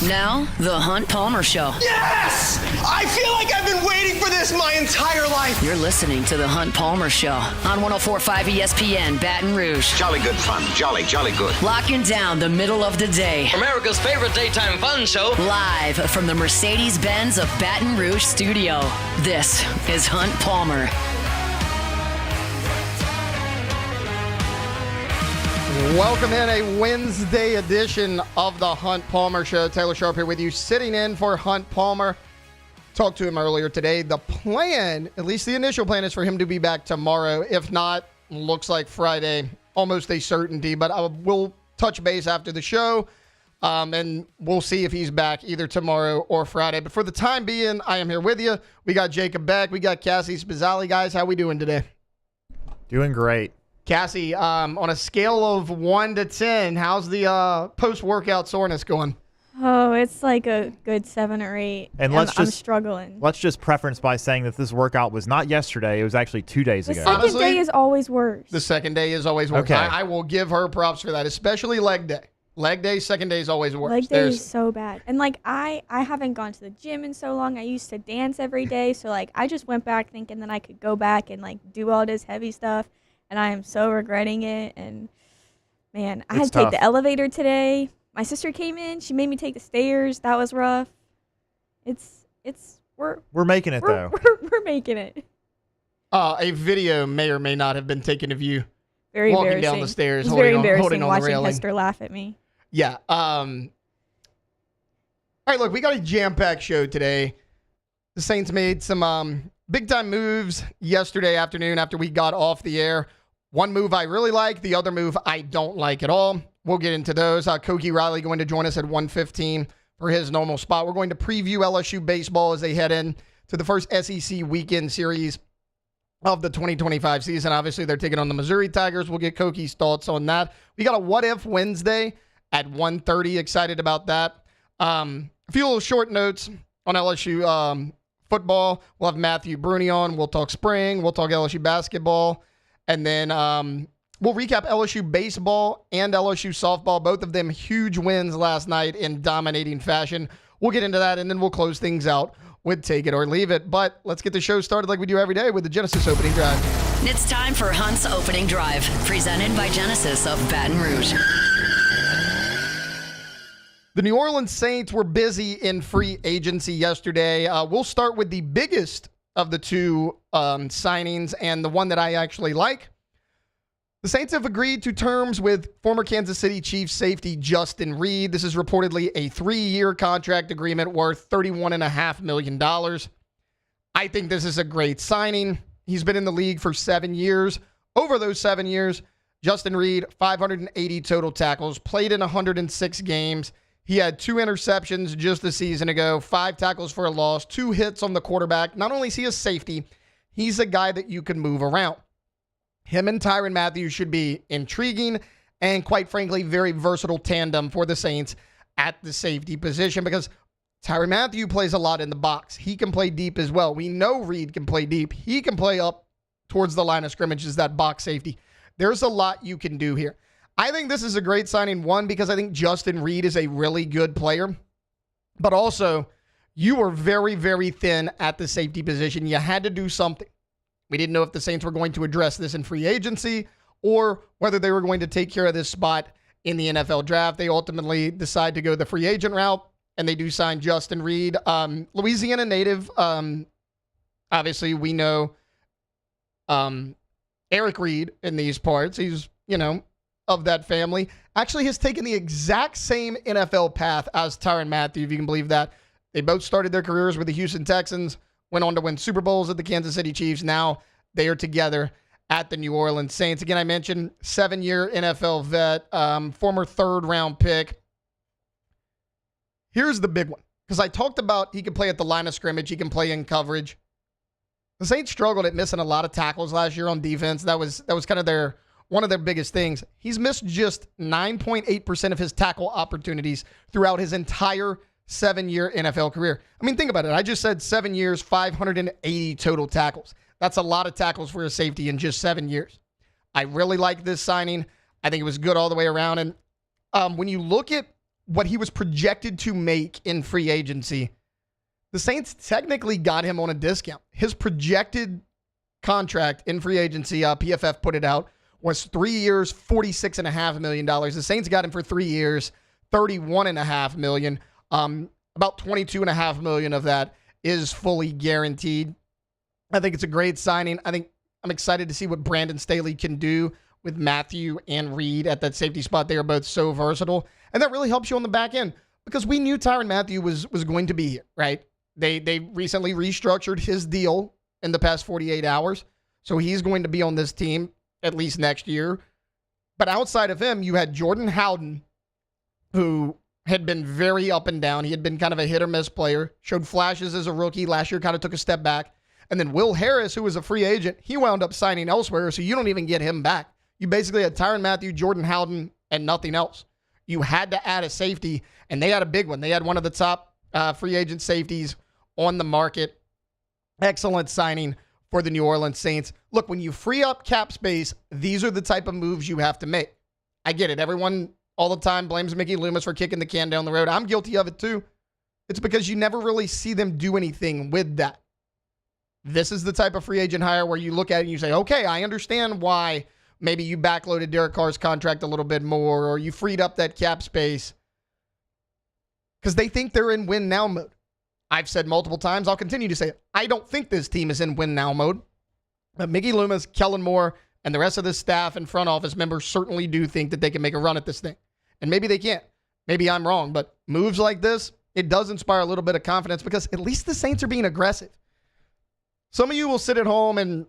Now, the Hunt Palmer Show. Yes! I feel like I've been waiting for this my entire life. You're listening to the Hunt Palmer Show on 104.5 ESPN Baton Rouge. Jolly good fun. Jolly good. Locking down the middle of the day. America's favorite daytime fun show. Live from the Mercedes-Benz of Baton Rouge studio. This is Hunt Palmer. Welcome in a Wednesday edition of the Hunt Palmer Show. Taylor Sharp here with you, sitting in for Hunt Palmer. Talked to him earlier today. The plan, at least the initial plan, is for him to be back tomorrow. If not, looks like Friday, almost a certainty. But we'll touch base after the show, and we'll see if he's back either tomorrow or Friday. But for the time being, I am here with you. We got Jacob Beck. We got Cassie Spazzali. Guys, how we doing today? Doing great. Cassie, on a scale of 1 to 10, how's the post-workout soreness going? Oh, it's like a good 7 or 8. And I'm struggling. Let's just preference by saying that this workout was not yesterday. It was actually 2 days ago. The second day is always worse. The second day is always worse. Okay. I will give her props for that, especially leg day. Leg day, second day is always worse. Leg day is so bad. And, like, I haven't gone to the gym in so long. I used to dance every day. So, like, I just went back thinking that I could go back and, like, do all this heavy stuff. And I am so regretting it. And, man, I had to take the elevator today. My sister came in. She made me take the stairs. That was rough. We're making it, though. We're making it. A video may or may not have been taken of you Very walking embarrassing. down the stairs, it was very holding embarrassing on the watching railing. Hester laugh at me. Yeah. All right, look, we got a jam-packed show today. The Saints made some big-time moves yesterday afternoon after we got off the air. One move I really like, the other move I don't like at all. We'll get into those. Koki Riley going to join us at 1:15 for his normal spot. We're going to preview LSU baseball as they head in to the first SEC weekend series of the 2025 season. Obviously, they're taking on the Missouri Tigers. We'll get Koki's thoughts on that. We got a What If Wednesday at 1:30. Excited about that. A few little short notes on LSU football. We'll have Matthew Brune on. We'll talk spring. We'll talk LSU basketball. And then we'll recap LSU baseball and LSU softball. Both of them huge wins last night in dominating fashion. We'll get into that, and then we'll close things out with Take It or Leave It. But let's get the show started like we do every day with the Genesis Opening Drive. It's time for Hunt's Opening Drive, presented by Genesis of Baton Rouge. The New Orleans Saints were busy in free agency yesterday. We'll start with the biggest of the two signings and the one that I actually like. The Saints have agreed to terms with former Kansas City Chiefs safety Justin Reid. This is reportedly a 3-year contract agreement worth $31.5 million. I think this is a great signing. He's been in the league for 7 years. Over those 7 years, Justin Reid, 580 total tackles, played in 106 games. He had 2 interceptions just a season ago, 5 tackles for a loss, 2 hits on the quarterback. Not only is he a safety, he's a guy that you can move around. Him and Tyrann Mathieu should be intriguing and, quite frankly, very versatile tandem for the Saints at the safety position because Tyrann Mathieu plays a lot in the box. He can play deep as well. We know Reid can play deep. He can play up towards the line of scrimmage as that box safety. There's a lot you can do here. I think this is a great signing, one, because I think Justin Reid is a really good player, but also you were very, very thin at the safety position. You had to do something. We didn't know if the Saints were going to address this in free agency or whether they were going to take care of this spot in the NFL draft. They ultimately decide to go the free agent route, and they do sign Justin Reid. Louisiana native. Obviously, we know Eric Reid in these parts. He's, of that family, actually has taken the exact same NFL path as Tyrann Mathieu, if you can believe that. They both started their careers with the Houston Texans, went on to win Super Bowls at the Kansas City Chiefs. Now they are together at the New Orleans Saints. Again, I mentioned 7-year NFL vet, former 3rd-round pick. Here's the big one, because I talked about he can play at the line of scrimmage. He can play in coverage. The Saints struggled at missing a lot of tackles last year on defense. That was kind of one of their biggest things. He's missed just 9.8% of his tackle opportunities throughout his entire 7-year NFL career. I mean, think about it. I just said 7 years, 580 total tackles. That's a lot of tackles for a safety in just 7 years. I really like this signing. I think it was good all the way around. And when you look at what he was projected to make in free agency, the Saints technically got him on a discount. His projected contract in free agency, PFF put it out, was 3 years, $46.5 million. The Saints got him for 3 years, $31.5 million. About $22.5 million of that is fully guaranteed. I think it's a great signing. I'm excited to see what Brandon Staley can do with Matthew and Reid at that safety spot. They are both so versatile. And that really helps you on the back end because we knew Tyrann Mathieu was going to be here, right? They recently restructured his deal in the past 48 hours. So he's going to be on this team at least next year. But outside of him, you had Jordan Howden, who had been very up and down. He had been kind of a hit or miss player, showed flashes as a rookie. Last year kind of took a step back. And then Will Harris, who was a free agent, he wound up signing elsewhere, so you don't even get him back. You basically had Tyrann Mathieu, Jordan Howden, and nothing else. You had to add a safety, and they had a big one. They had one of the top free agent safeties on the market. Excellent signing for the New Orleans Saints. Look, when you free up cap space, these are the type of moves you have to make. I get it. Everyone all the time blames Mickey Loomis for kicking the can down the road. I'm guilty of it too. It's because you never really see them do anything with that. This is the type of free agent hire where you look at it and you say, okay, I understand why maybe you backloaded Derek Carr's contract a little bit more or you freed up that cap space because they think they're in win now mode. I've said multiple times, I'll continue to say it. I don't think this team is in win now mode. But Mickey Loomis, Kellen Moore, and the rest of the staff and front office members certainly do think that they can make a run at this thing. And maybe they can't. Maybe I'm wrong. But moves like this, it does inspire a little bit of confidence because at least the Saints are being aggressive. Some of you will sit at home and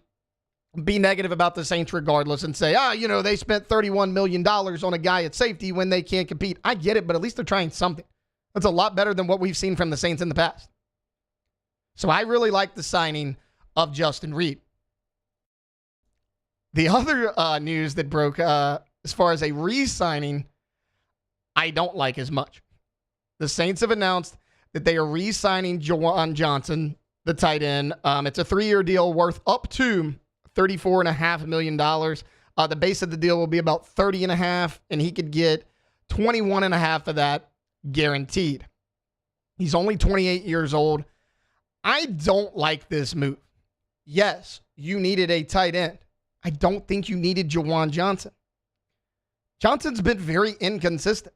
be negative about the Saints regardless and say, they spent $31 million on a guy at safety when they can't compete. I get it, but at least they're trying something. That's a lot better than what we've seen from the Saints in the past. So I really like the signing of Justin Reid. The other news that broke as far as a re-signing, I don't like as much. The Saints have announced that they are re-signing Juwan Johnson, the tight end. It's a 3-year deal worth up to $34.5 million. The base of the deal will be about $30.5 million, and he could get $21.5 million of that guaranteed. He's only 28 years old. I don't like this move. Yes, you needed a tight end. I don't think you needed Juwan Johnson. Johnson's been very inconsistent.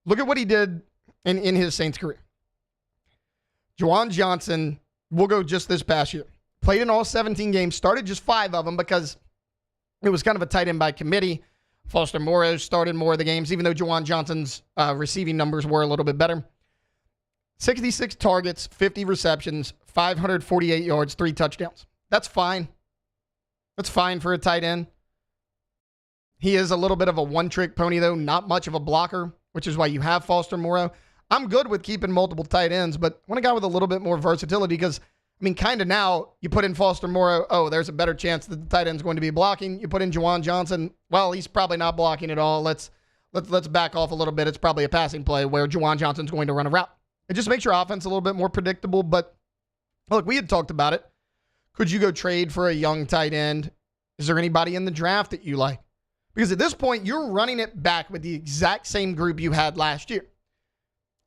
Look at what he did in his Saints career. Juwan Johnson, we'll go just this past year. Played in all 17 games, started just 5 of them because it was kind of a tight end by committee. Foster Moreau started more of the games, even though Juwan Johnson's receiving numbers were a little bit better. 66 targets, 50 receptions, 548 yards, 3 touchdowns. That's fine. That's fine for a tight end. He is a little bit of a one-trick pony, though, not much of a blocker, which is why you have Foster Moreau. I'm good with keeping multiple tight ends, but I want a guy with a little bit more versatility because, kind of now you put in Foster Moreau, there's a better chance that the tight end's going to be blocking. You put in Juwan Johnson, he's probably not blocking at all. Let's back off a little bit. It's probably a passing play where Juwan Johnson's going to run a route. It just makes your offense a little bit more predictable, but look, we had talked about it. Could you go trade for a young tight end? Is there anybody in the draft that you like? Because at this point, you're running it back with the exact same group you had last year.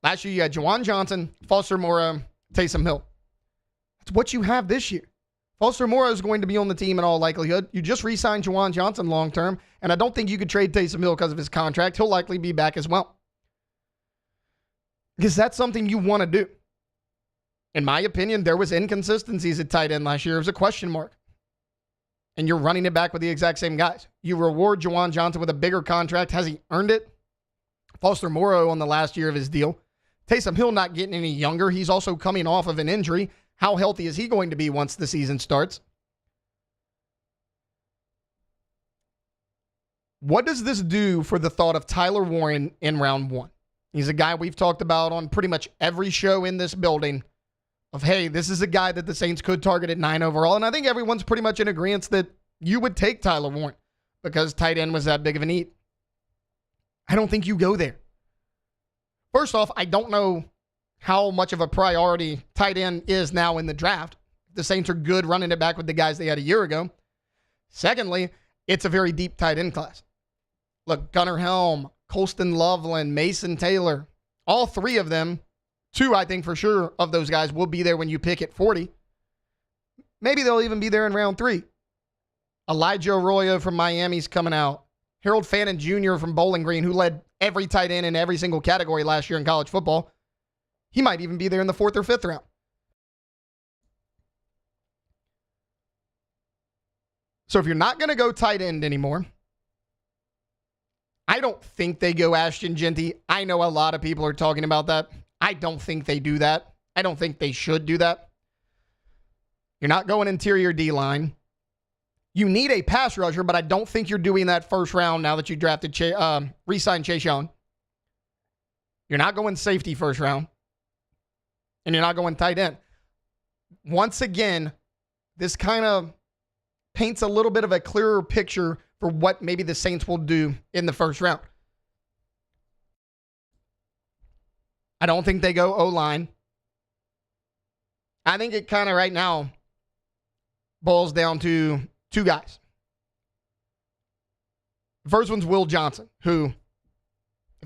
Last year, you had Juwan Johnson, Foster Moreau, Taysom Hill. That's what you have this year. Foster Moreau is going to be on the team in all likelihood. You just re-signed Juwan Johnson long-term, and I don't think you could trade Taysom Hill because of his contract. He'll likely be back as well. Because that's something you want to do. In my opinion, there was inconsistencies at tight end last year. It was a question mark. And you're running it back with the exact same guys. You reward Juwan Johnson with a bigger contract. Has he earned it? Foster Moreau on the last year of his deal. Taysom Hill not getting any younger. He's also coming off of an injury. How healthy is he going to be once the season starts? What does this do for the thought of Tyler Warren in round 1? He's a guy we've talked about on pretty much every show in this building of, hey, this is a guy that the Saints could target at 9 overall. And I think everyone's pretty much in agreement that you would take Tyler Warren because tight end was that big of a need. I don't think you go there. First off, I don't know how much of a priority tight end is now in the draft. The Saints are good running it back with the guys they had a year ago. Secondly, it's a very deep tight end class. Look, Gunnar Helm, Colston Loveland, Mason Taylor. All three of them, two, I think for sure of those guys will be there when you pick at 40. Maybe they'll even be there in round 3. Elijah Arroyo from Miami's coming out. Harold Fannin Jr. from Bowling Green, who led every tight end in every single category last year in college football. He might even be there in the 4th or 5th round. So if you're not going to go tight end anymore, I don't think they go Ashton Jeanty. I know a lot of people are talking about that. I don't think they do that. I don't think they should do that. You're not going interior D-line. You need a pass rusher, but I don't think you're doing that first round now that you drafted, re-signed Chase Young. You're not going safety first round. And you're not going tight end. Once again, this kind of paints a little bit of a clearer picture for what maybe the Saints will do in the first round. I don't think they go O-line. I think it kind of right now boils down to two guys. The first one's Will Johnson, who,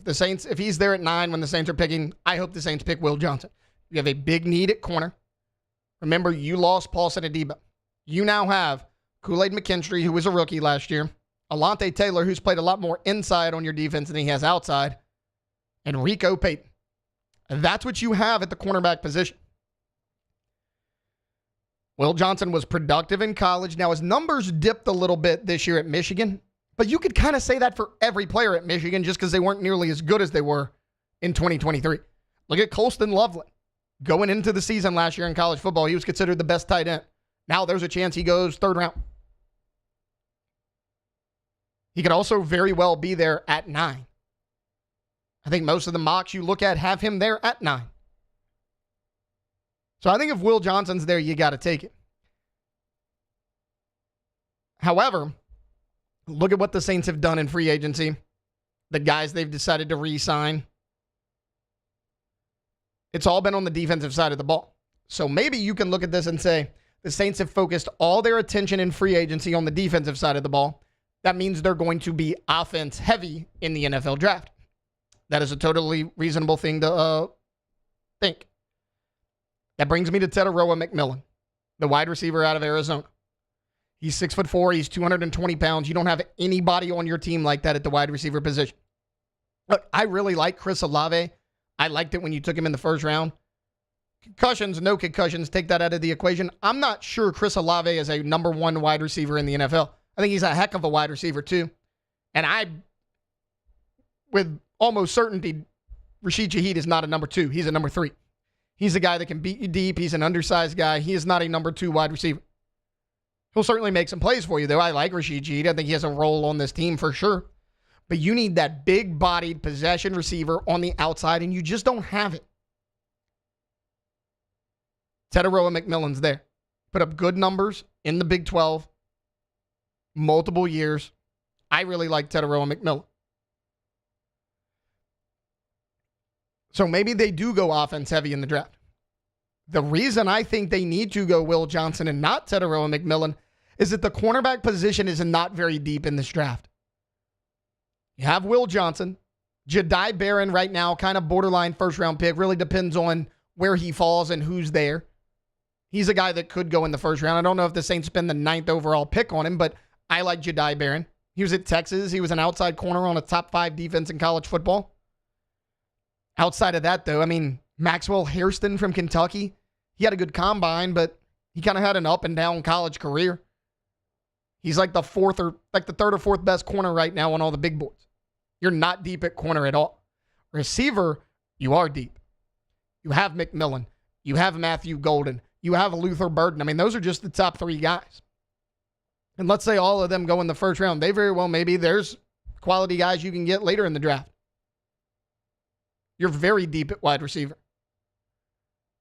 if he's there at 9 when the Saints are picking, I hope the Saints pick Will Johnson. You have a big need at corner. Remember, you lost Paulson Adebo. You now have Kool-Aid McKinstry, who was a rookie last year, Alante Taylor, who's played a lot more inside on your defense than he has outside, and Rico Payton. And that's what you have at the cornerback position. Will Johnson was productive in college. Now, his numbers dipped a little bit this year at Michigan, but you could kind of say that for every player at Michigan just because they weren't nearly as good as they were in 2023. Look at Colston Loveland. Going into the season last year in college football, he was considered the best tight end. Now there's a chance he goes 3rd round. He could also very well be there at 9. I think most of the mocks you look at have him there at 9. So I think if Will Johnson's there, you got to take it. However, look at what the Saints have done in free agency. The guys they've decided to re-sign. It's all been on the defensive side of the ball. So maybe you can look at this and say the Saints have focused all their attention in free agency on the defensive side of the ball. That means they're going to be offense heavy in the NFL draft. That is a totally reasonable thing to think. That brings me to Tetairoa McMillan, the wide receiver out of Arizona. He's 6'4". He's 220 pounds. You don't have anybody on your team like that at the wide receiver position. Look, I really like Chris Olave. I liked it when you took him in the first round. Concussions, no concussions, take that out of the equation. I'm not sure Chris Olave is a number 1 wide receiver in the NFL. I think he's a heck of a wide receiver too. And with almost certainty, Rashid Shaheed is not a number 2. He's a number 3. He's a guy that can beat you deep. He's an undersized guy. He is not a number 2 wide receiver. He'll certainly make some plays for you, though. I like Rashid Shaheed. I think he has a role on this team for sure. But you need that big-bodied possession receiver on the outside, and you just don't have it. Tetairoa McMillan's there. Put up good numbers in the Big 12. Multiple years. I really like Tetairoa McMillan. So maybe they do go offense heavy in the draft. The reason I think they need to go Will Johnson and not Tetairoa McMillan is that the cornerback position is not very deep in this draft. You have Will Johnson. Jedi Barron right now, kind of borderline first-round pick. Really depends on where he falls and who's there. He's a guy that could go in the first round. I don't know if the Saints spend the 9th overall pick on him, but I like Jedi Barron. He was at Texas. He was an outside corner on a top 5 defense in college football. Outside of that, though, I mean, Maxwell Hairston from Kentucky, he had a good combine, but he kind of had an up and down college career. He's like the 3rd or 4th best corner right now on all the big boards. You're not deep at corner at all. Receiver, you are deep. You have McMillan. You have Matthew Golden. You have Luther Burden. I mean, those are just the top 3 guys. And let's say all of them go in the first round. They very well, maybe there's quality guys you can get later in the draft. You're very deep at wide receiver.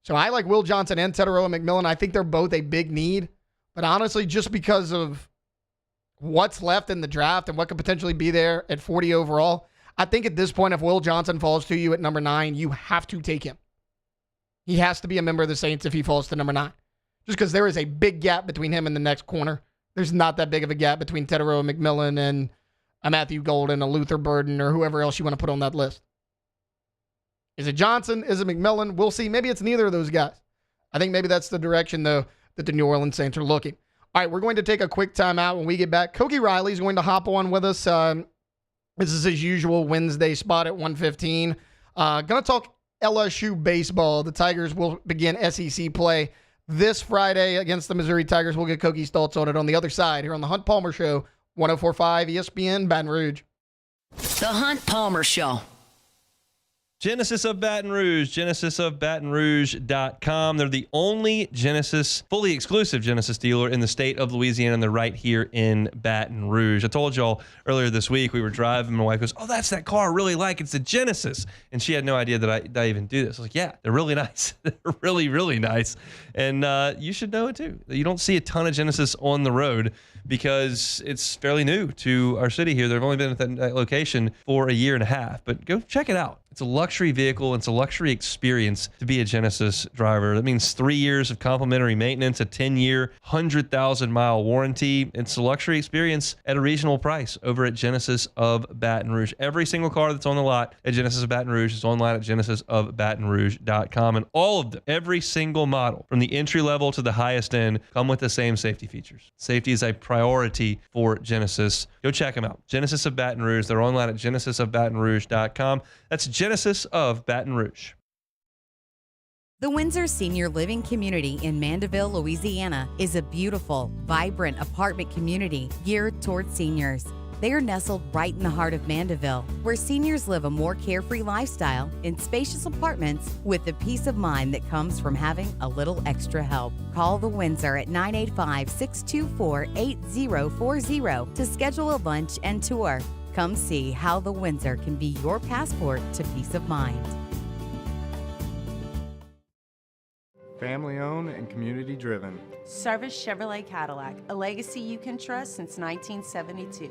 So I like Will Johnson and Tetairoa McMillan. I think they're both a big need. But honestly, just because of what's left in the draft and what could potentially be there at 40 overall, I think at this point, if Will Johnson falls to you at number 9, you have to take him. He has to be a member of the Saints if he falls to number 9. Just because there is a big gap between him and the next corner. There's not that big of a gap between Tetairoa McMillan and a Matthew Golden, a Luther Burden, or whoever else you want to put on that list. Is it Johnson? Is it McMillan? We'll see. Maybe it's neither of those guys. I think maybe that's the direction, though, that the New Orleans Saints are looking. All right, we're going to take a quick timeout. When we get back, Koki Riley is going to hop on with us. This is his usual Wednesday spot at 1:15. Going to talk LSU baseball. The Tigers will begin SEC play this Friday against the Missouri Tigers. We'll get Koki's thoughts on it on the other side here on the Hunt Palmer Show, 104.5 ESPN, Baton Rouge. The Hunt Palmer Show. Genesis of Baton Rouge, genesisofbatonrouge.com. They're the only fully exclusive Genesis dealer in the state of Louisiana, and they're right here in Baton Rouge. I told y'all earlier this week, we were driving, my wife goes, oh, that's that car I really like. It's a Genesis. And she had no idea that I even do this. I was like, yeah, they're really nice. They're really, really nice. And you should know it too. You don't see a ton of Genesis on the road because it's fairly new to our city here. They've only been at that location for a year and a half, but go check it out. It's a luxury vehicle. It's a luxury experience to be a Genesis driver. That means 3 years of complimentary maintenance, a 10-year, 100,000-mile warranty. It's a luxury experience at a reasonable price over at Genesis of Baton Rouge. Every single car that's on the lot at Genesis of Baton Rouge is online at genesisofbatonrouge.com. And all of them, every single model, from the entry level to the highest end, come with the same safety features. Safety is a priority for Genesis. Go check them out. Genesis of Baton Rouge. They're online at genesisofbatonrouge.com. That's Genesis of Baton Rouge. The Windsor Senior Living Community in Mandeville, Louisiana is a beautiful, vibrant apartment community geared toward seniors. They are nestled right in the heart of Mandeville, where seniors live a more carefree lifestyle in spacious apartments with the peace of mind that comes from having a little extra help. Call the Windsor at 985-624-8040 to schedule a lunch and tour. Come see how the Windsor can be your passport to peace of mind. Family owned and community driven. Service Chevrolet Cadillac, a legacy you can trust since 1972.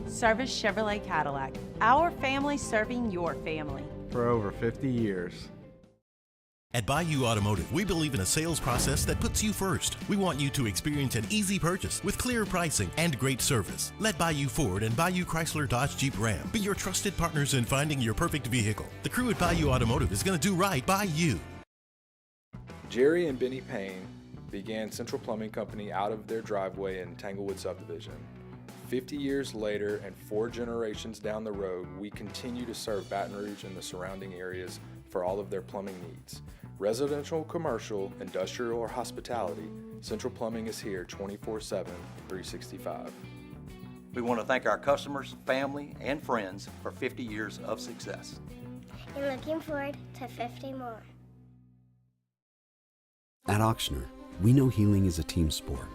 Service Chevrolet Cadillac, our family serving your family. For over 50 years. At Bayou Automotive, we believe in a sales process that puts you first. We want you to experience an easy purchase with clear pricing and great service. Let Bayou Ford and Bayou Chrysler Dodge Jeep Ram be your trusted partners in finding your perfect vehicle. The crew at Bayou Automotive is going to do right by you. Jerry and Benny Payne began Central Plumbing Company out of their driveway in Tanglewood Subdivision. 50 years later and 4 generations down the road, we continue to serve Baton Rouge and the surrounding areas for all of their plumbing needs. Residential, commercial, industrial, or hospitality, Central Plumbing is here 24/7, 365. We want to thank our customers, family, and friends for 50 years of success. And looking forward to 50 more. At Ochsner, we know healing is a team sport.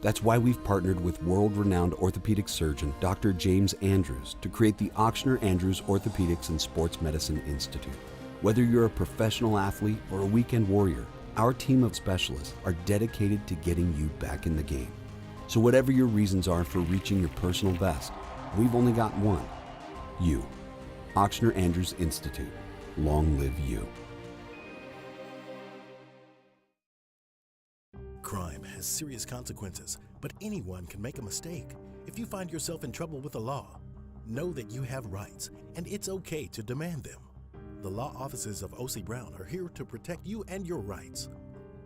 That's why we've partnered with world-renowned orthopedic surgeon Dr. James Andrews to create the Ochsner Andrews Orthopedics and Sports Medicine Institute. Whether you're a professional athlete or a weekend warrior, our team of specialists are dedicated to getting you back in the game. So whatever your reasons are for reaching your personal best, we've only got one: you. Ochsner Andrews Institute. Long live you. Crime has serious consequences, but anyone can make a mistake. If you find yourself in trouble with the law, know that you have rights, and it's okay to demand them. The law offices of O.C. Brown are here to protect you and your rights.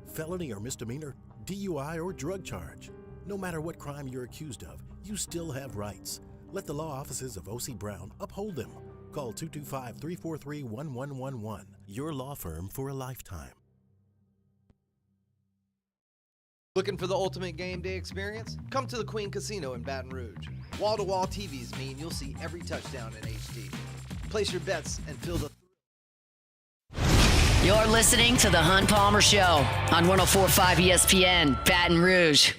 Felony or misdemeanor, DUI or drug charge. No matter what crime you're accused of, you still have rights. Let the law offices of O.C. Brown uphold them. Call 225-343-1111. Your law firm for a lifetime. Looking for the ultimate game day experience? Come to the Queen Casino in Baton Rouge. Wall-to-wall TVs mean you'll see every touchdown in HD. Place your bets and feel the... You're listening to The Hunt Palmer Show on 104.5 ESPN, Baton Rouge.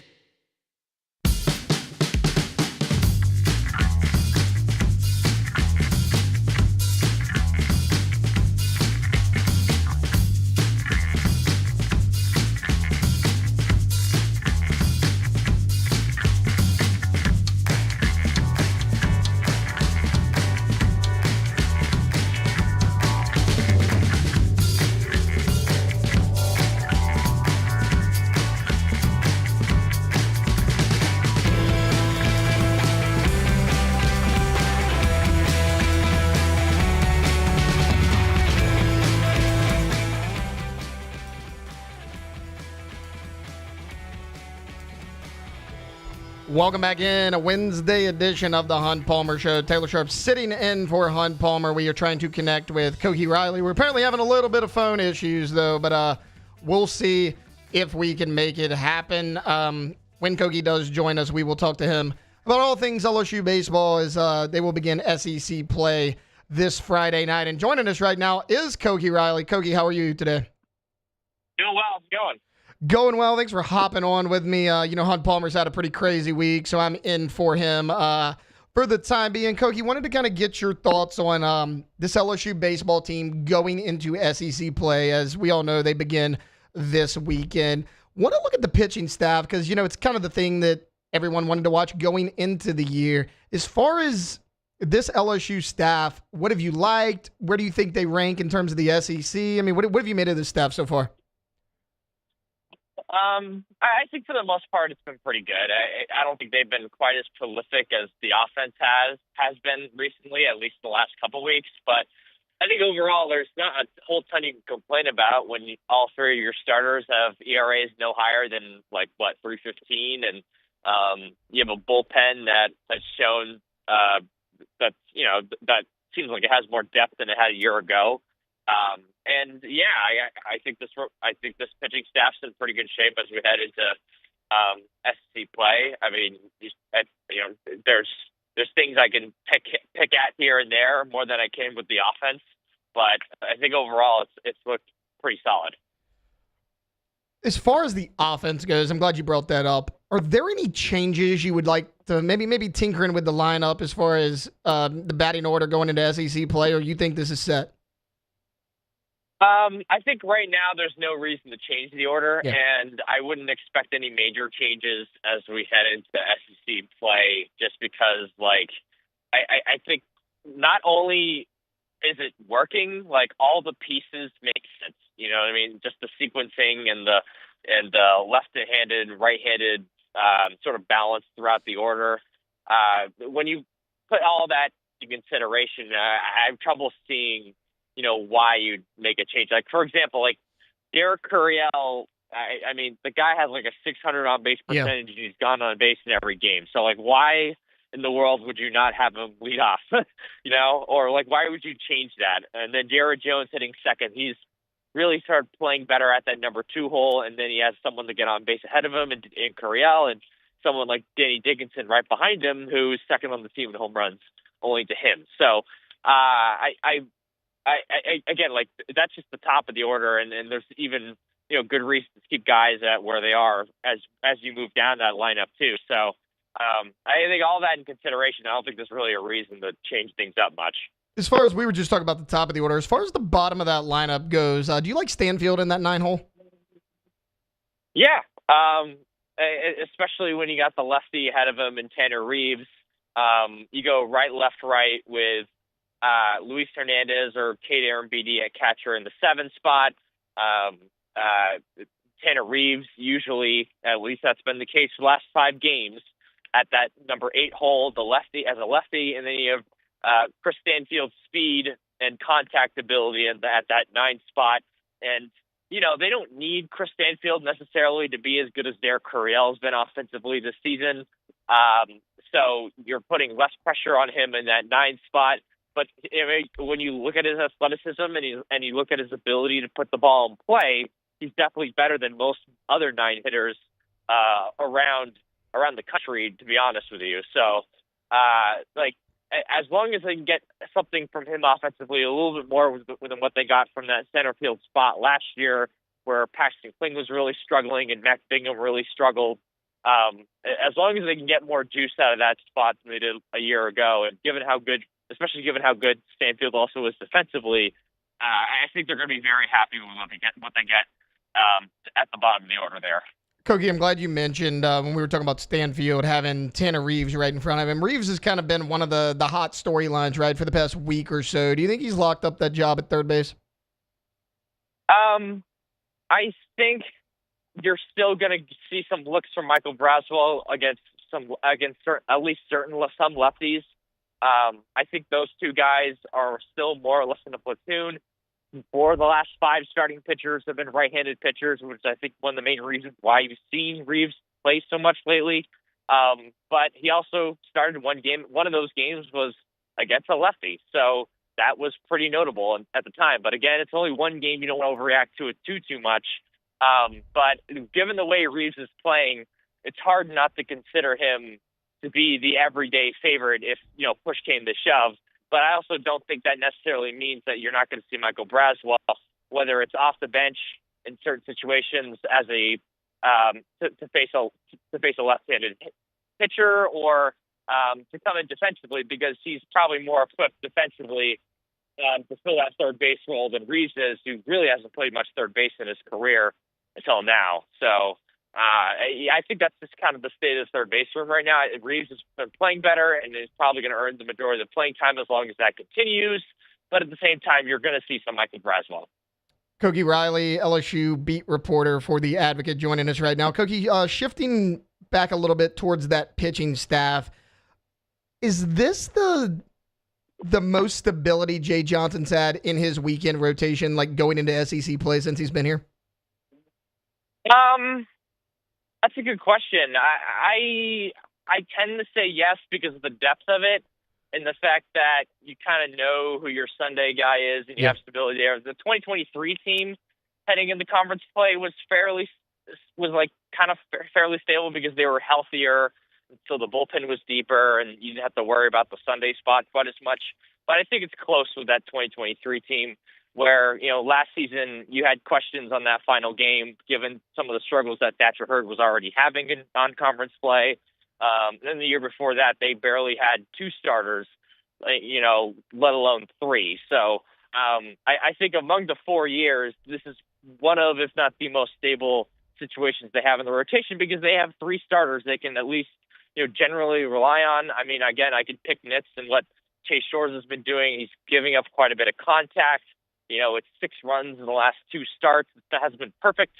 Welcome back in a Wednesday edition of the Hunt Palmer Show. Taylor Sharp sitting in for Hunt Palmer. We are trying to connect with Koki Riley. We're apparently having a little bit of phone issues, though, but we'll see if we can make it happen. When Koki does join us, we will talk to him about all things LSU baseball as they will begin SEC play this Friday night. And joining us right now is Koki Riley. Koki, how are you today? Doing well. How's it going? Going well. Thanks for hopping on with me. Hunt Palmer's had a pretty crazy week, so I'm in for him for the time being. Koki, wanted to kind of get your thoughts on this LSU baseball team going into SEC play. As we all know, they begin this weekend. Want to look at the pitching staff because, it's kind of the thing that everyone wanted to watch going into the year. As far as this LSU staff, what have you liked? Where do you think they rank in terms of the SEC? I mean, what have you made of this staff so far? I think for the most part it's been pretty good. I don't think they've been quite as prolific as the offense has been recently, at least the last couple weeks. But I think overall there's not a whole ton you can complain about when all three of your starters have ERAs no higher than 3.15, and you have a bullpen that's shown that seems like it has more depth than it had a year ago. I think this pitching staff's in pretty good shape as we head into SEC play. I mean, there's things I can pick at here and there more than I can with the offense, but I think overall it's looked pretty solid. As far as the offense goes, I'm glad you brought that up. Are there any changes you would like to maybe tinkering with the lineup as far as the batting order going into SEC play, or you think this is set? I think right now there's no reason to change the order, and I wouldn't expect any major changes as we head into SEC play, just because, I think not only is it working, all the pieces make sense. You know what I mean? Just the sequencing and the left-handed, right-handed sort of balance throughout the order. When you put all that into consideration, I have trouble seeing why you'd make a change. For example, Derek Curiel, I mean, the guy has a 600 on-base percentage, and he's gone on base in every game. So, why in the world would you not have him lead off? Or, why would you change that? And then Jared Jones hitting second. He's really started playing better at that number 2 hole, and then he has someone to get on base ahead of him in Curiel, and someone like Danny Dickinson right behind him, who's second on the team in home runs, only to him. So, again, that's just the top of the order, and there's even good reasons to keep guys at where they are as you move down that lineup too. So I think all that in consideration, I don't think there's really a reason to change things up much. As far as we were just talking about the top of the order, as far as the bottom of that lineup goes, do you like Stanfield in that 9 hole? Yeah, especially when you got the lefty ahead of him and Tanner Reeves. You go right, left, right with Luis Hernandez or Kate Arambidi at catcher in the 7 spot. Tanner Reeves, usually, at least that's been the case for the last 5 games, at that number 8 hole, the lefty as a lefty, and then you have Chris Stanfield's speed and contact ability at that 9 spot. And, they don't need Chris Stanfield necessarily to be as good as Derek Curiel has been offensively this season. So you're putting less pressure on him in that 9 spot. But when you look at his athleticism and you look at his ability to put the ball in play, he's definitely better than most other 9 hitters around the country, to be honest with you. So, as long as they can get something from him offensively, a little bit more than what they got from that center field spot last year, where Paxton Kling was really struggling and Mac Bingham really struggled. As long as they can get more juice out of that spot than they did a year ago, and especially given how good Stanfield also is defensively, I think they're going to be very happy with what they get at the bottom of the order there. Koki, I'm glad you mentioned when we were talking about Stanfield having Tanner Reeves right in front of him. Reeves has kind of been one of the hot storylines, right, for the past week or so. Do you think he's locked up that job at third base? I think you're still going to see some looks from Michael Braswell against some lefties. I think those 2 guys are still more or less in a platoon. 4 of the last 5 starting pitchers have been right-handed pitchers, which I think one of the main reasons why you've seen Reeves play so much lately. But he also started one game. One of those games was against a lefty. So that was pretty notable at the time. But again, it's only one game. You don't want to overreact to it too much. But given the way Reeves is playing, it's hard not to consider him to be the everyday favorite if, push came to shove. But I also don't think that necessarily means that you're not going to see Michael Braswell, whether it's off the bench in certain situations as a to face a left-handed pitcher, or to come in defensively, because he's probably more equipped defensively to fill that third base role than Reeves is, who really hasn't played much third base in his career until now. So I think that's just kind of the state of the third base room right now. Reeves has been playing better and is probably going to earn the majority of the playing time as long as that continues. But at the same time, you're going to see some Michael Braswell. Koki Riley, LSU beat reporter for The Advocate, joining us right now. Koki, shifting back a little bit towards that pitching staff, is this the most stability Jay Johnson's had in his weekend rotation, like going into SEC play since he's been here? That's a good question. I tend to say yes because of the depth of it and the fact that you kind of know who your Sunday guy is and you have stability there. The 2023 team heading into conference play was fairly stable because they were healthier, so the bullpen was deeper and you didn't have to worry about the Sunday spot quite as much. But I think it's close with that 2023 team, where, last season you had questions on that final game, given some of the struggles that Thatcher Hurd was already having in non-conference play. Then the year before that, they barely had two starters, let alone three. So I think among the 4 years, this is one of, if not the most stable situations they have in the rotation, because they have three starters they can at least, generally rely on. I mean, again, I could pick nits and what Chase Shores has been doing. He's giving up quite a bit of contact. It's 6 runs in the last 2 starts. That hasn't been perfect.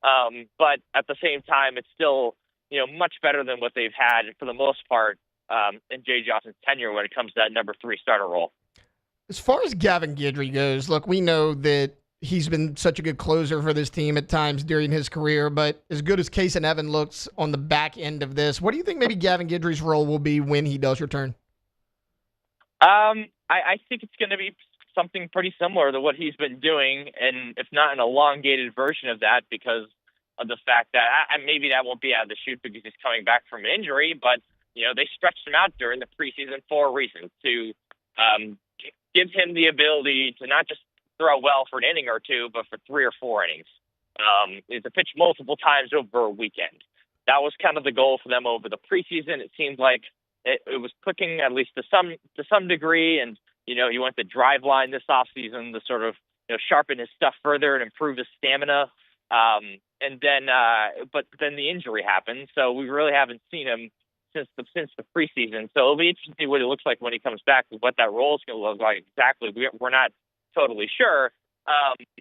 But at the same time, it's still, much better than what they've had for the most part in Jay Johnson's tenure when it comes to that number 3 starter role. As far as Gavin Guidry goes, look, we know that he's been such a good closer for this team at times during his career, but as good as Case and Evan looks on the back end of this, what do you think maybe Gavin Guidry's role will be when he does return? I think it's going to be something pretty similar to what he's been doing, and if not an elongated version of that, because of the fact that maybe that won't be out of the chute because he's coming back from an injury, but they stretched him out during the preseason for a reason, to give him the ability to not just throw well for an inning or two, but for 3 or 4 innings. To pitch multiple times over a weekend. That was kind of the goal for them over the preseason. It seemed like it was clicking, at least to some degree, and he went the drive line this offseason to sort of sharpen his stuff further and improve his stamina. But then the injury happened, so we really haven't seen him since the preseason. So it'll be interesting to see what it looks like when he comes back, what that role is going to look like exactly. We're not totally sure.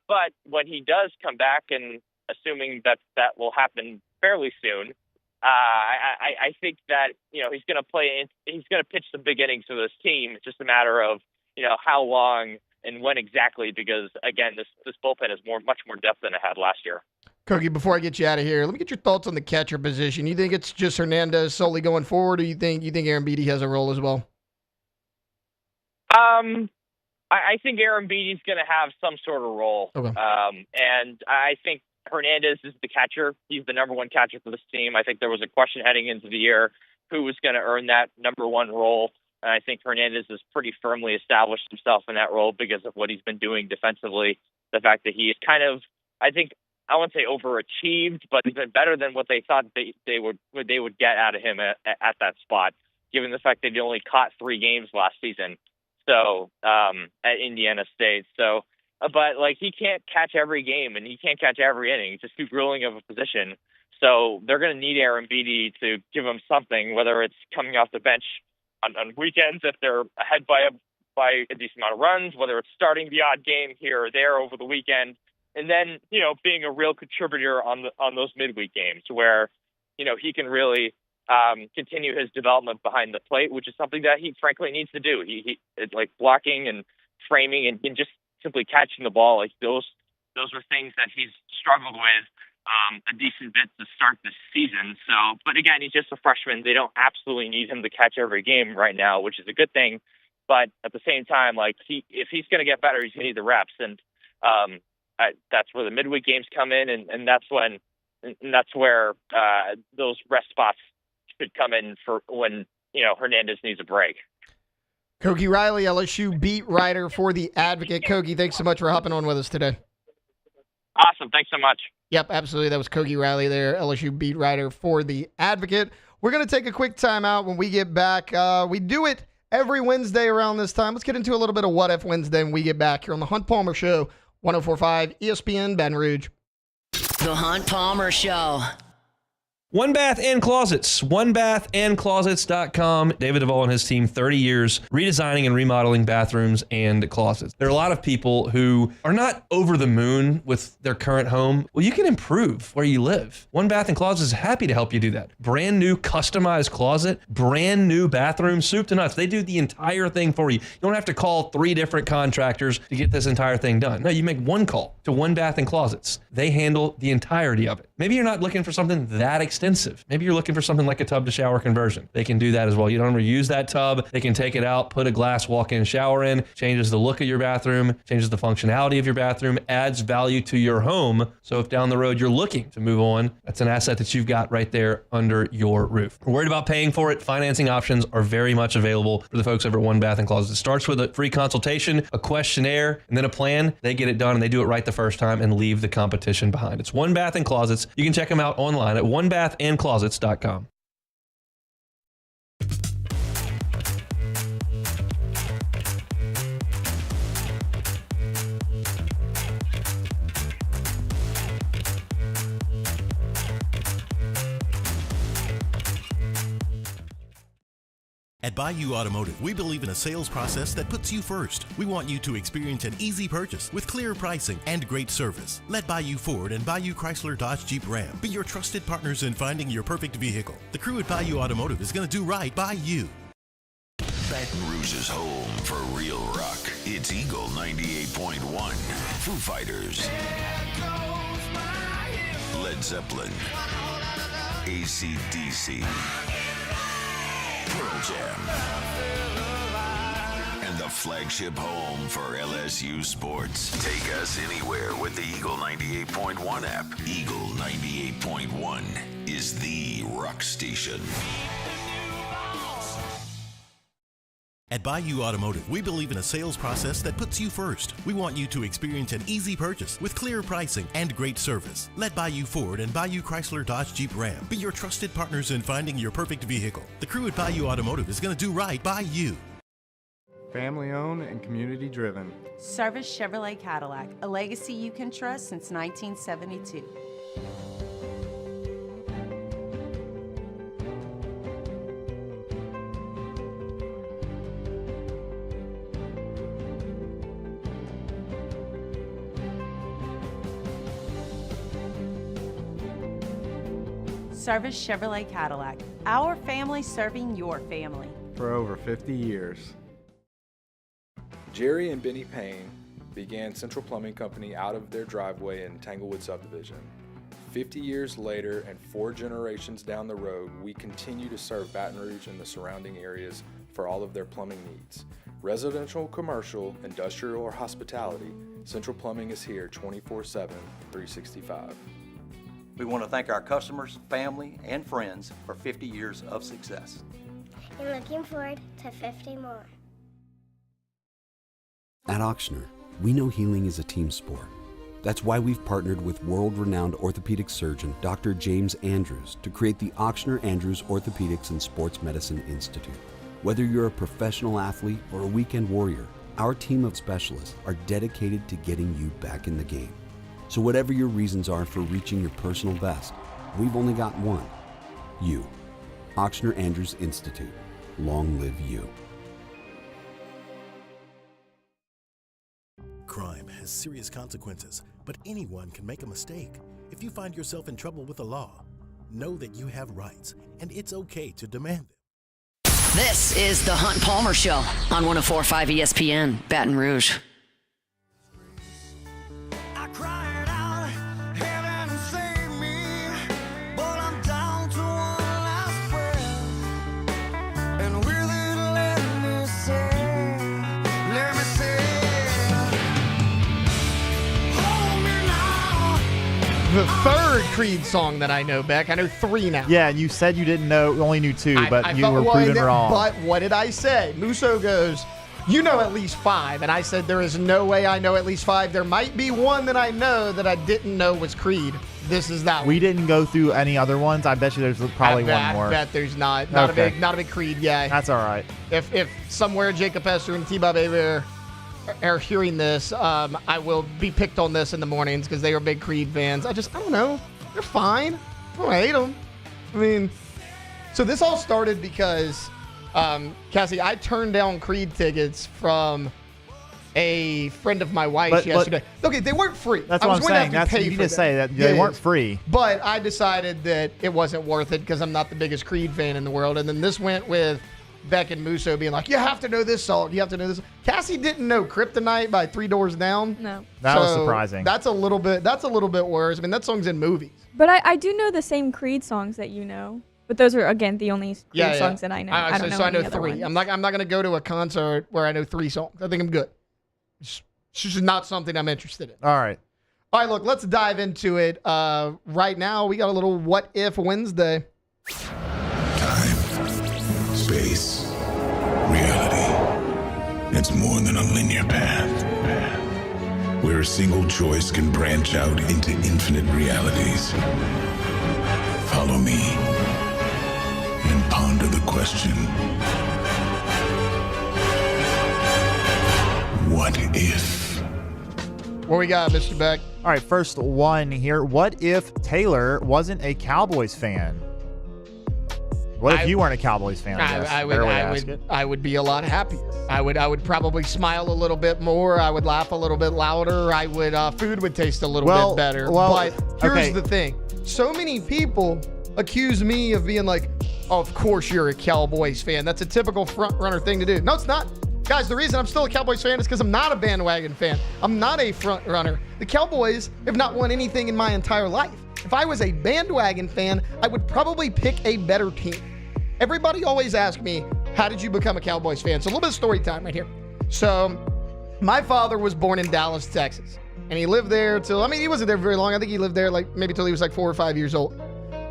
But when he does come back, and assuming that will happen fairly soon, I think that he's going to pitch some big innings for this team. It's just a matter of how long and when exactly, because again, this bullpen is much more depth than it had last year. Koki, before I get you out of here, let me get your thoughts on the catcher position. You think it's just Hernandez solely going forward, or you think Aaron Beatty has a role as well? I think Aaron Beatty's going to have some sort of role. Okay. And I think Hernandez is the catcher. He's the number 1 catcher for this team. I think there was a question heading into the year who was going to earn that number 1 role. And I think Hernandez has pretty firmly established himself in that role because of what he's been doing defensively. The fact that he is kind of, I think, I wouldn't say overachieved, but he's been better than what they thought they would get out of him at that spot, given the fact that he only caught 3 games last season. So at Indiana State. So, but he can't catch every game and he can't catch every inning. It's just too grueling of a position. So they're going to need Aaron Beatty to give him something, whether it's coming off the bench on weekends if they're ahead by a decent amount of runs, whether it's starting the odd game here or there over the weekend, and then being a real contributor on those midweek games where he can really continue his development behind the plate, which is something that he frankly needs to do. He like blocking and framing and just simply catching the ball. Like those are things that he's struggled with a decent bit to start the season. So, but again, he's just a freshman. They don't absolutely need him to catch every game right now, which is a good thing. But at the same time, like if he's going to get better, he's going to need the reps, and that's where the midweek games come in, and that's where those rest spots should come in for when Hernandez needs a break. Koki Riley, LSU beat writer for The Advocate. Koki, thanks so much for hopping on with us today. Awesome. Thanks so much. Yep, absolutely. That was Koki Riley there, LSU beat writer for The Advocate. We're going to take a quick timeout. When we get back, we do it every Wednesday around this time. Let's get into a little bit of What If Wednesday when we get back here on the Hunt Palmer Show, 104.5 ESPN Baton Rouge. The Hunt Palmer Show. One Bath and Closets, onebathandclosets.com. David Duvall and his team, 30 years, redesigning and remodeling bathrooms and closets. There are a lot of people who are not over the moon with their current home. Well, you can improve where you live. One Bath and Closets is happy to help you do that. Brand new customized closet, brand new bathroom, soup to nuts. They do the entire thing for you. You don't have to call 3 different contractors to get this entire thing done. No, you make one call to One Bath and Closets. They handle the entirety of it. Maybe you're not looking for something that extensive. Maybe you're looking for something like a tub to shower conversion. They can do that as well. You don't ever use that tub. They can take it out, put a glass walk-in shower in, changes the look of your bathroom, changes the functionality of your bathroom, adds value to your home. So if down the road you're looking to move on, that's an asset that you've got right there under your roof. We're worried about paying for it. Financing options are very much available for the folks over at One Bath and Closets. It starts with a free consultation, a questionnaire, and then a plan. They get it done and they do it right the first time and leave the competition behind. It's One Bath and Closets. You can check them out online at onebathandclosets.com. At Bayou Automotive, we believe in a sales process that puts you first. We want you to experience an easy purchase with clear pricing and great service. Let Bayou Ford and Bayou Chrysler Dodge Jeep Ram be your trusted partners in finding your perfect vehicle. The crew at Bayou Automotive is going to do right by you. Baton Rouge's home for real rock. It's Eagle 98.1. Foo Fighters. Led Zeppelin. AC/DC. Pearl Jam. And the flagship home for LSU sports. Take us anywhere with the Eagle 98.1 app. Eagle 98.1 is the rock station. At Bayou Automotive, we believe in a sales process that puts you first. We want you to experience an easy purchase with clear pricing and great service. Let Bayou Ford and Bayou Chrysler Dodge Jeep Ram be your trusted partners in finding your perfect vehicle. The crew at Bayou Automotive is going to do right by you. Family owned and community driven. Service Chevrolet Cadillac, a legacy you can trust since 1972. Service Chevrolet Cadillac, our family serving your family. For over 50 years. Jerry and Benny Payne began Central Plumbing Company out of their driveway in Tanglewood Subdivision. 50 years later and 4 generations down the road, we continue to serve Baton Rouge and the surrounding areas for all of their plumbing needs. Residential, commercial, industrial, or hospitality, Central Plumbing is here 24/7, 365. We want to thank our customers, family, and friends for 50 years of success. And looking forward to 50 more. At Ochsner, we know healing is a team sport. That's why we've partnered with world-renowned orthopedic surgeon Dr. James Andrews to create the Ochsner Andrews Orthopedics and Sports Medicine Institute. Whether you're a professional athlete or a weekend warrior, our team of specialists are dedicated to getting you back in the game. So whatever your reasons are for reaching your personal best, we've only got one. You. Ochsner Andrews Institute. Long live you. Crime has serious consequences, but anyone can make a mistake. If you find yourself in trouble with the law, know that you have rights, and it's okay to demand them. This is the Hunt Palmer Show on 104.5 ESPN Baton Rouge. the third Creed song that I know, Beck. I know 3 now. Yeah, and you said you didn't know, only knew 2, but you were proven wrong. But what did I say? Musso goes, you know at least 5. And I said, there is no way I know at least 5. There might be one that I know that I didn't know was Creed. This is that one. We didn't go through any other ones. I bet you there's probably one more. I bet there's not. Not a big Creed guy. That's all right. If somewhere Jacob Hester and T-Bob Avery are hearing this, I will be picked on this in the mornings because they are big Creed fans. I don't know. They're fine. I don't hate them. I mean, so this all started because, Cassie, I turned down Creed tickets from a friend of my wife's yesterday. Okay, they weren't free. That's what I'm saying. You need to say that they weren't free. But I decided that it wasn't worth it because I'm not the biggest Creed fan in the world. And then this went with Beck and Musso being like, you have to know this song. You have to know this. Cassie didn't know Kryptonite by 3 Doors Down. No. That was surprising. That's a little bit worse. I mean, that song's in movies. But I do know the same Creed songs that you know. But those are, again, the only Creed songs that I know. I don't know I know any 3. Ones. I'm not going to go to a concert where I know 3 songs. I think I'm good. It's just not something I'm interested in. All right. All right, look, let's dive into it. Right now, we got a little What If Wednesday. Time, space, reality. It's more than a linear path. Where a single choice can branch out into infinite realities. Follow me and ponder the question. What if? What we got, Mr. Beck? All right, first one here. What if Taylor wasn't a Cowboys fan? What if you weren't a Cowboys fan? I would be a lot happier. I would probably smile a little bit more. I would laugh a little bit louder. I would food would taste a little bit better. But here's the thing. So many people accuse me of being like, oh, of course you're a Cowboys fan. That's a typical front runner thing to do. No, it's not. Guys, the reason I'm still a Cowboys fan is because I'm not a bandwagon fan. I'm not a front runner. The Cowboys have not won anything in my entire life. If I was a bandwagon fan, I would probably pick a better team. Everybody always asks me, how did you become a Cowboys fan? So a little bit of story time right here. So my father was born in Dallas, Texas. And he lived there till, he wasn't there very long. I think he lived there maybe till he was 4 or 5 years old.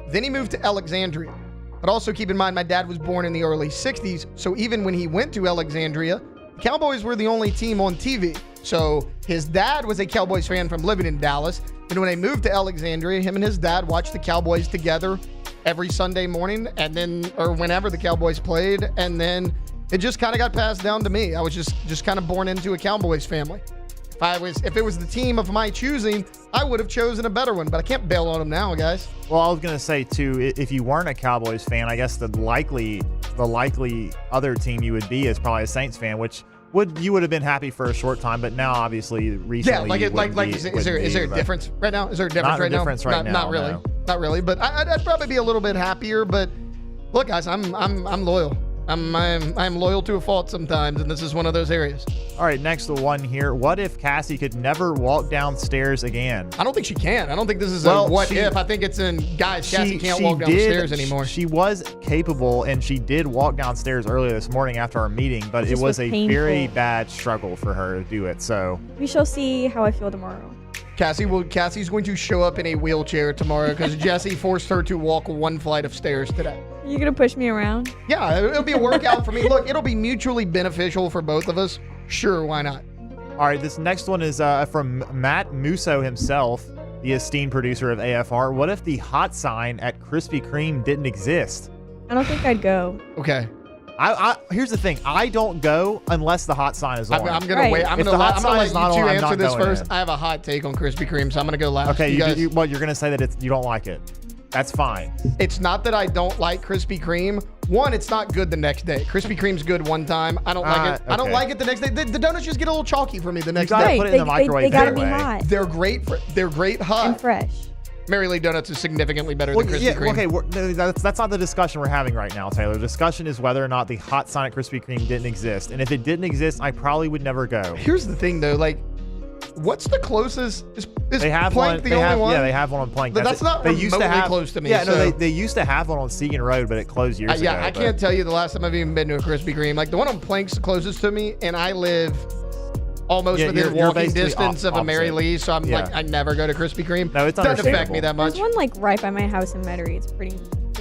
Then he moved to Alexandria. But also keep in mind, my dad was born in the early 60s. So even when he went to Alexandria, the Cowboys were the only team on TV. So his dad was a Cowboys fan from living in Dallas. And when they moved to Alexandria, him and his dad watched the Cowboys together every Sunday morning or whenever the Cowboys played. And then it just kind of got passed down to me. I was just kind of born into a Cowboys family. If it was the team of my choosing, I would have chosen a better one, but I can't bail on them now, guys. Well, I was going to say, too, if you weren't a Cowboys fan, I guess the likely other team you would be is probably a Saints fan, which you would have been happy for a short time, but now, obviously, recently, is there a difference right now? Is there a difference right now? Not really. No. Not really, but I'd probably be a little bit happier, but look, guys, I'm loyal. I'm loyal to a fault sometimes, and this is one of those areas. All right, next one here. What if Cassie could never walk downstairs again? I don't think she can. I don't think this is a what if. I think it's Cassie can't walk down the stairs anymore. She was capable, and she did walk downstairs earlier this morning after our meeting, but it was a very bad struggle for her to do it. So we shall see how I feel tomorrow. Cassie's going to show up in a wheelchair tomorrow because Jesse forced her to walk 1 flight of stairs today. You gonna push me around? Yeah, it'll be a workout for me. Look, it'll be mutually beneficial for both of us. Sure, why not? All right, this next one is from Matt Musso himself, the esteemed producer of AFR. What if the hot sign at Krispy Kreme didn't exist? I don't think I'd go. Okay. Here's the thing. I don't go unless the hot sign is on. I'm gonna wait. I'm gonna let you two answer this first. I have a hot take on Krispy Kreme, so I'm gonna go last. Okay, you're gonna say that you don't like it. That's fine. It's not that I don't like Krispy Kreme. One, it's not good the next day. Krispy Kreme's good one time. I don't like it. Okay. I don't like it the next day. The donuts just get a little chalky for me the next day. Put it in the microwave. They gotta be hot. They're great hot and fresh. Mary Lee Donuts is significantly better than Krispy Kreme. Okay, that's not the discussion we're having right now, Taylor. The discussion is whether or not the hot sign at Krispy Kreme didn't exist. And if it didn't exist, I probably would never go. Here's the thing, though. What's the closest? Is they have Plank one, the only one? Yeah, they have one on Plank. That's not remotely close to me. Yeah, no, they used to have one on Segan Road, but it closed years ago. Yeah, I can't tell you the last time I've even been to a Krispy Kreme. The one on Plank's closest to me, and I live almost Yeah, within you're walking basically distance of a Mary opposite. Lee, so I'm Yeah. like, I never go to Krispy Kreme. No, it's doesn't affect understandable. me that much. There's one like right by my house in Metairie. It's pretty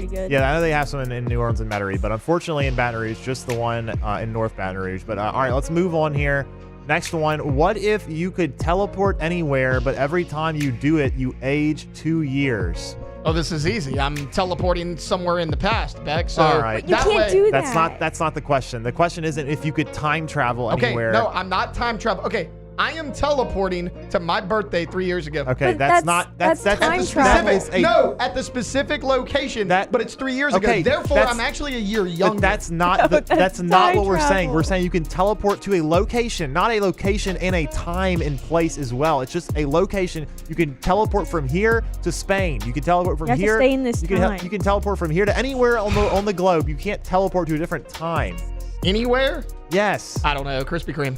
good. Yeah, I know they have some in New Orleans and Metairie, but unfortunately in Baton Rouge, just the one in North Baton Rouge. But all right, let's move on here. Next one. What if you could teleport anywhere, but every time you do it, you age 2 years? Oh, this is easy. I'm teleporting somewhere in the past, Beck. So All right. You can't do That's that. not the question. The question isn't if you could time travel anywhere. Okay, no, I'm not time travel. Okay, I am teleporting to my birthday 3 years ago. Okay, But that's that's time that travel. is a- No, at the specific location, but it's 3 years Okay, ago. Therefore, that's- I'm actually a year younger. But that's not No, that's that's not time what we're saying. travel. We're saying you can teleport to a location, not a location and a time and place as well. It's just a location. You can teleport from here to Spain. You can teleport from You have to here. stay in this you can time. you can teleport from here to anywhere on the globe. You can't teleport to a different time. Anywhere? Yes. I don't know. Krispy Kreme.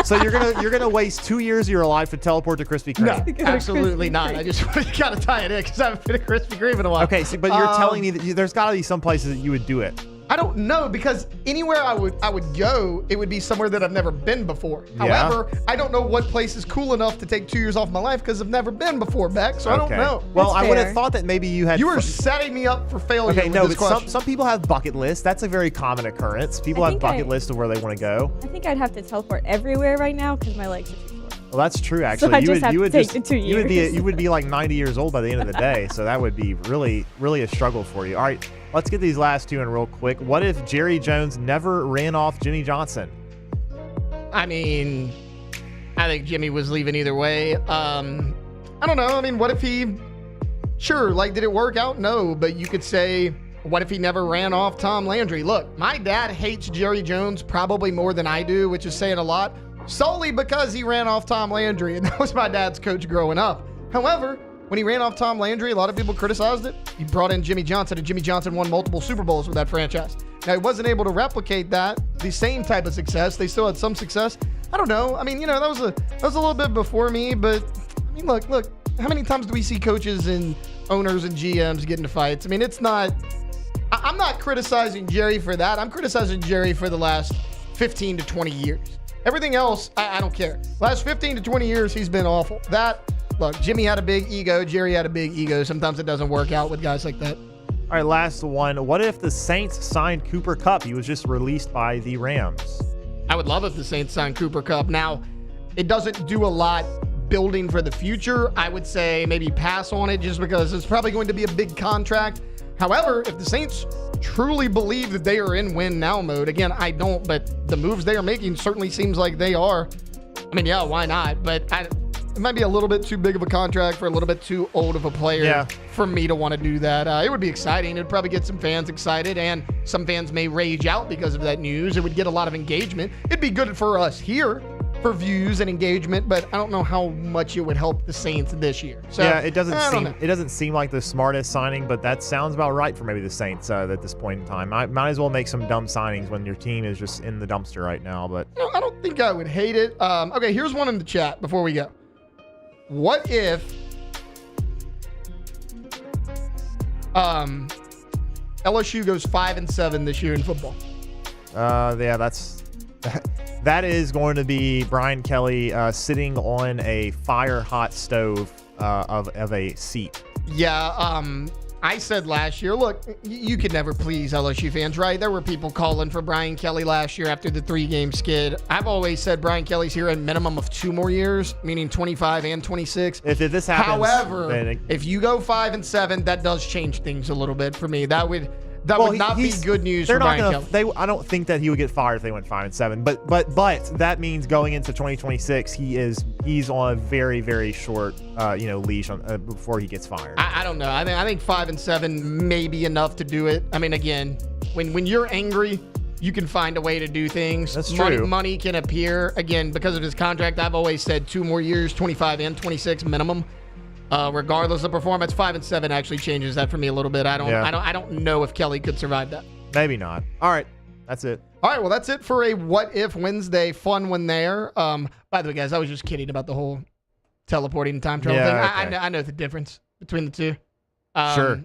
So you're gonna waste 2 years of your life to teleport to Krispy Kreme. No, absolutely not. I just gotta tie it in because I haven't been to Krispy Kreme in a while. Okay, so, but you're telling me that there's got to be some places that you would do it. I don't know because anywhere I would go, it would be somewhere that I've never been before. Yeah. However, I don't know what place is cool enough to take 2 years off my life because I've never been before, Beck. So I don't know. Well, That's I would fair. have thought that maybe you had. You are setting me up for failure. Okay, with no, this but question. some people have bucket lists. That's a very common occurrence. People I have think bucket I- lists of where they want to go. I think I'd have to teleport everywhere right now because my legs are too short. Well, that's true. Actually, I just have to take the 2 you years. would be like 90 years old by the end of the day. So that would be really a struggle for you. All right, let's get these last two in real quick. What if Jerry Jones never ran off Jimmy Johnson? I mean, I think Jimmy was leaving either way. I don't know. I mean, what if he? Sure, like, did it work out? No, but you could say, what if he never ran off Tom Landry? Look, my dad hates Jerry Jones probably more than I do, which is saying a lot, solely because he ran off Tom Landry, and that was my dad's coach growing up. However, when he ran off Tom Landry, a lot of people criticized it. He brought in Jimmy Johnson, and Jimmy Johnson won multiple Super Bowls with that franchise. Now, he wasn't able to replicate the same type of success. They still had some success. I don't know. I mean, that was a little bit before me, but I mean, look, how many times do we see coaches and owners and GMs get into fights? I mean, it's not. I'm not criticizing Jerry for that. I'm criticizing Jerry for the last 15 to 20 years. Everything else, I don't care. Last 15 to 20 years, he's been awful. Look, Jimmy had a big ego. Jerry had a big ego. Sometimes it doesn't work out with guys like that. All right, last one. What if the Saints signed Cooper Kupp? He was just released by the Rams. I would love if the Saints signed Cooper Kupp. Now, it doesn't do a lot building for the future. I would say maybe pass on it just because it's probably going to be a big contract. However, if the Saints truly believe that they are in win now mode, again, I don't, but the moves they are making certainly seems like they are. I mean, yeah, why not? But it might be a little bit too big of a contract for a little bit too old of a player for me to want to do that. It would be exciting. It'd probably get some fans excited, and some fans may rage out because of that news. It would get a lot of engagement. It'd be good for us here for views and engagement, but I don't know how much it would help the Saints this year. So, yeah, it I don't doesn't seem like the smartest signing, but that sounds about right for maybe the Saints at this point in time. Might as well make some dumb signings when your team is just in the dumpster right now. But No, I don't think I would hate it. Okay, here's one in the chat before we go. What if LSU goes 5-7 this year in football? yeah, that is going to be Brian Kelly sitting on a fire hot stove of a seat. Yeah, I said last year, look, you could never please LSU fans, right? There were people calling for Brian Kelly last year after the 3-game skid. I've always said Brian Kelly's here a minimum of 2 more years, meaning 25 and 26. If this happens, however, if you go 5-7, that does change things a little bit for me. That would not be good news for Brian Kelly. I don't think that he would get fired if they went 5-7. But that means going into 2026, he's on a very, very short leash before he gets fired. I don't know. I think 5-7 may be enough to do it. I mean, again, when you're angry, you can find a way to do things. That's true. Money can appear. Again, because of his contract, I've always said 2 more years, 25 and 26 minimum. Regardless of performance, 5-7 actually changes that for me a little bit. I don't know if Kelly could survive that. Maybe not. All right, that's it. All right, well, that's it for a What If Wednesday. Fun one there. By the way, guys, I was just kidding about the whole teleporting time travel thing. Okay. I know the difference between the two. Sure.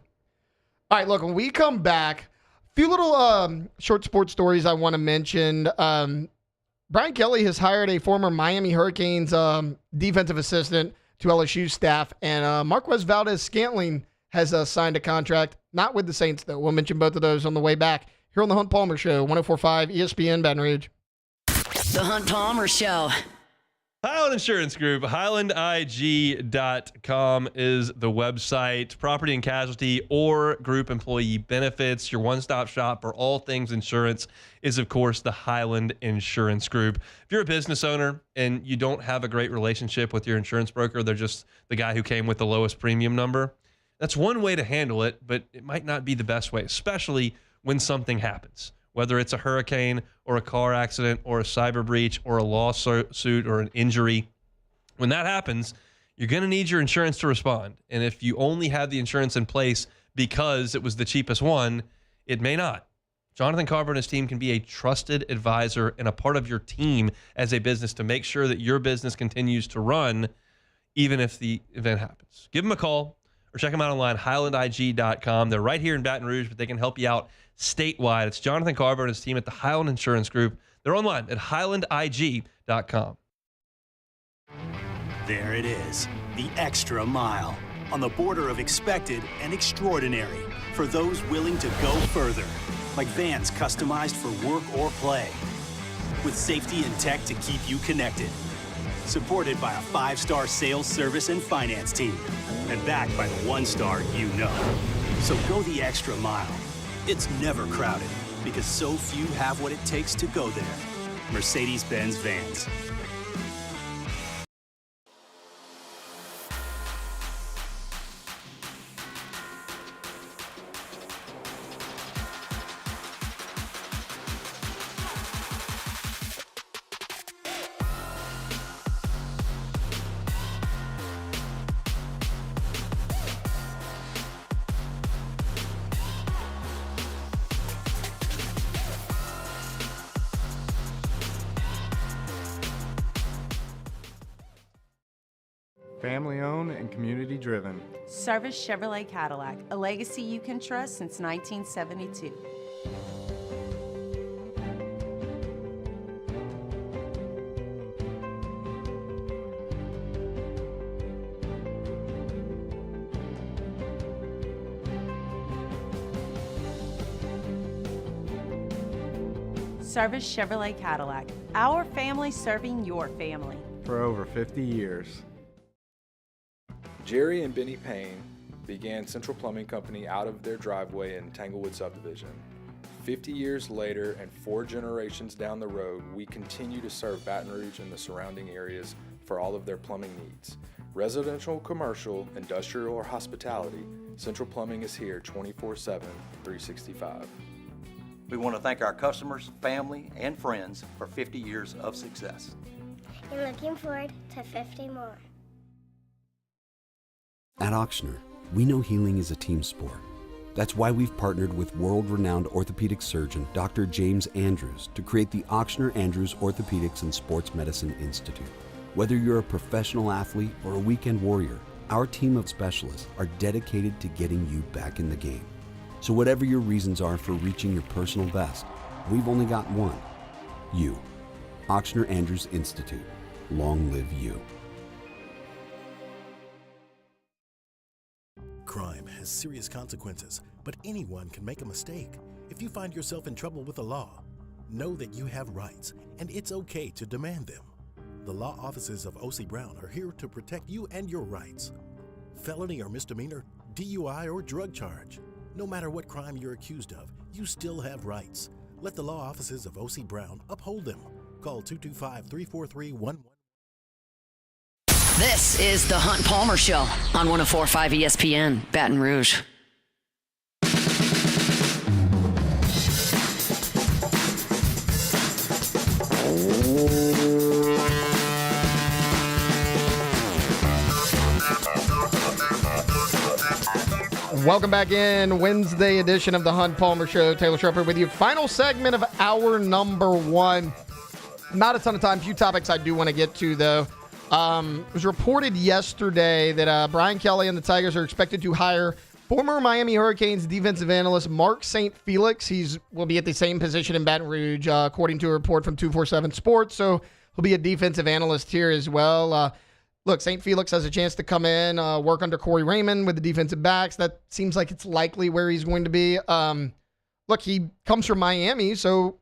All right, look, when we come back, a few little short sports stories I want to mention. Brian Kelly has hired a former Miami Hurricanes defensive assistant to LSU staff, and Marquez Valdez-Scantling has signed a contract, not with the Saints, though. We'll mention both of those on the way back here on the Hunt Palmer Show, 104.5 ESPN Baton Rouge. The Hunt Palmer Show. Highland Insurance Group, highlandig.com is the website. Property and casualty or group employee benefits. Your one-stop shop for all things insurance is, of course, the Highland Insurance Group. If you're a business owner and you don't have a great relationship with your insurance broker, they're just the guy who came with the lowest premium number, that's one way to handle it, but it might not be the best way, especially when something happens. Whether it's a hurricane or a car accident or a cyber breach or a lawsuit or an injury. When that happens, you're going to need your insurance to respond. And if you only have the insurance in place because it was the cheapest one, it may not. Jonathan Carver and his team can be a trusted advisor and a part of your team as a business to make sure that your business continues to run even if the event happens. Give them a call or check them out online, highlandig.com. They're right here in Baton Rouge, but they can help you out statewide. It's Jonathan Carver and his team at the Highland Insurance Group. They're online at highlandig.com. There it is, the extra mile, on the border of expected and extraordinary for those willing to go further, like vans customized for work or play, with safety and tech to keep you connected, supported by a 5-star sales, service, and finance team, and backed by the 1-star you know. So go the extra mile. It's never crowded because so few have what it takes to go there. Mercedes-Benz Vans. Family owned and community driven. Service Chevrolet Cadillac, a legacy you can trust since 1972. Service Chevrolet Cadillac, our family serving your family. For over 50 years. Jerry and Benny Payne began Central Plumbing Company out of their driveway in Tanglewood subdivision. 50 years later and 4 generations down the road, we continue to serve Baton Rouge and the surrounding areas for all of their plumbing needs. Residential, commercial, industrial, or hospitality, Central Plumbing is here 24/7, 365. We want to thank our customers, family, and friends for 50 years of success. And looking forward to 50 more. At Ochsner, we know healing is a team sport. That's why we've partnered with world-renowned orthopedic surgeon Dr. James Andrews to create the Ochsner Andrews Orthopedics and Sports Medicine Institute. Whether you're a professional athlete or a weekend warrior, our team of specialists are dedicated to getting you back in the game. So whatever your reasons are for reaching your personal best, we've only got one: you. Ochsner Andrews Institute. Long live you. Crime has serious consequences, but anyone can make a mistake. If you find yourself in trouble with the law, know that you have rights, and it's okay to demand them. The law offices of O.C. Brown are here to protect you and your rights. Felony or misdemeanor, DUI or drug charge. No matter what crime you're accused of, you still have rights. Let the law offices of O.C. Brown uphold them. Call 225-343-11. This is the Hunt Palmer Show on 104.5 ESPN, Baton Rouge. Welcome back in. Wednesday edition of the Hunt Palmer Show. Taylor Shepard with you. Final segment of hour number 1. Not a ton of time. Few topics I do want to get to, though. It was reported yesterday that Brian Kelly and the Tigers are expected to hire Former Miami Hurricanes defensive analyst Mark St. Felix. Will be at the same position in Baton Rouge, according to a report from 247 Sports. So he'll be a defensive analyst here as well. Look, St. Felix has a chance to come in, work under Corey Raymond with the defensive backs. That seems like it's likely where he's going to be. Look, he comes from Miami, so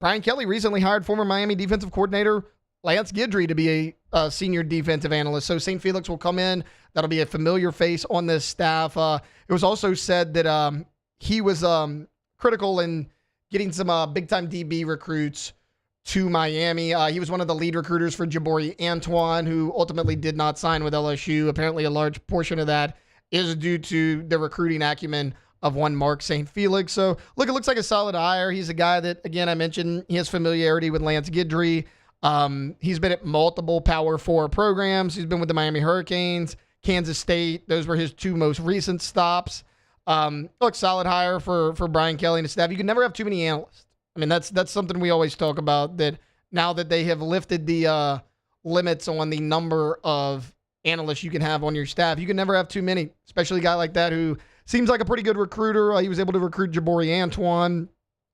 Brian Kelly recently hired former Miami defensive coordinator Lance Guidry to be a senior defensive analyst. So St. Felix will come in. That'll be a familiar face on this staff. It was also said that he was critical in getting some big-time DB recruits to Miami. He was one of the lead recruiters for Jabari Antoine, who ultimately did not sign with LSU. Apparently, a large portion of that is due to the recruiting acumen of one Mark St. Felix. So, look, it looks like a solid hire. He's a guy that, again, I mentioned, he has familiarity with Lance Guidry. He's been at multiple Power 4 programs. He's been with the Miami Hurricanes, Kansas State. Those were his two most recent stops. Look, solid hire for Brian Kelly and his staff. You can never have too many analysts. I mean, that's something we always talk about, that now that they have lifted the limits on the number of analysts you can have on your staff, you can never have too many, especially a guy like that who seems like a pretty good recruiter. He was able to recruit Jabari Antoine.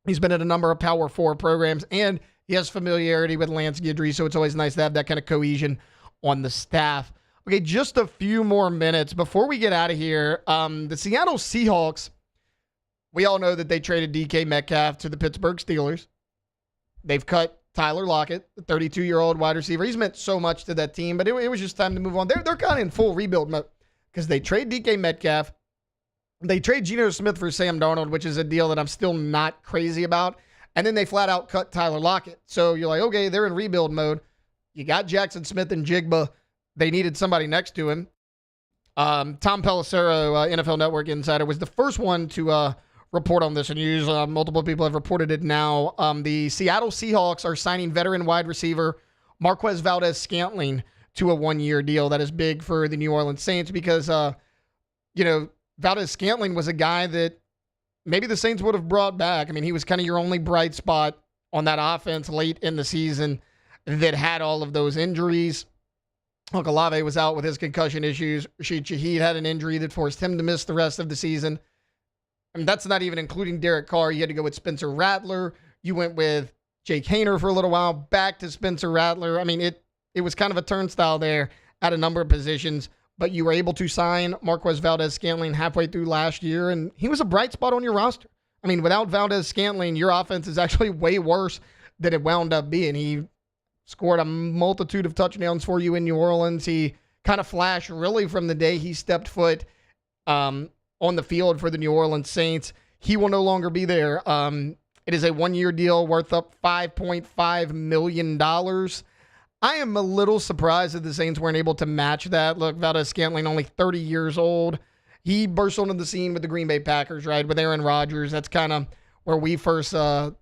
He's been at a number of Power 4 programs, and he has familiarity with Lance Guidry, so it's always nice to have that kind of cohesion on the staff. Okay, just a few more minutes before we get out of here. The Seattle Seahawks, we all know that they traded DK Metcalf to the Pittsburgh Steelers. They've cut Tyler Lockett, the 32-year-old wide receiver. He's meant so much to that team, but it was just time to move on. They're kind of in full rebuild mode because they trade DK Metcalf. They trade Geno Smith for Sam Darnold, which is a deal that I'm still not crazy about. And then they flat out cut Tyler Lockett. So you're like, okay, they're in rebuild mode. You got Jackson Smith and Jigba. They needed somebody next to him. Tom Pelissero, NFL Network insider, was the first one to report on this news. Multiple people have reported it now. The Seattle Seahawks are signing veteran wide receiver Marquez Valdes-Scantling to a one-year deal. That is big for the New Orleans Saints because, Valdes-Scantling was a guy that maybe the Saints would have brought back. I mean, he was kind of your only bright spot on that offense late in the season that had all of those injuries. Look, Olave was out with his concussion issues. Rashid Shaheed had an injury that forced him to miss the rest of the season. I mean, that's not even including Derek Carr. You had to go with Spencer Rattler. You went with Jake Hayner for a little while, back to Spencer Rattler. I mean, it was kind of a turnstile there at a number of positions. But you were able to sign Marquez Valdes-Scantling halfway through last year, and he was a bright spot on your roster. I mean, without Valdes-Scantling, your offense is actually way worse than it wound up being. He scored a multitude of touchdowns for you in New Orleans. He kind of flashed really from the day he stepped foot on the field for the New Orleans Saints. He will no longer be there. It is a one-year deal worth up $5.5 million. I am a little surprised that the Saints weren't able to match that. Look, Valdes-Scantling, only 30 years old. He burst onto the scene with the Green Bay Packers, right, with Aaron Rodgers. That's kind of where we first got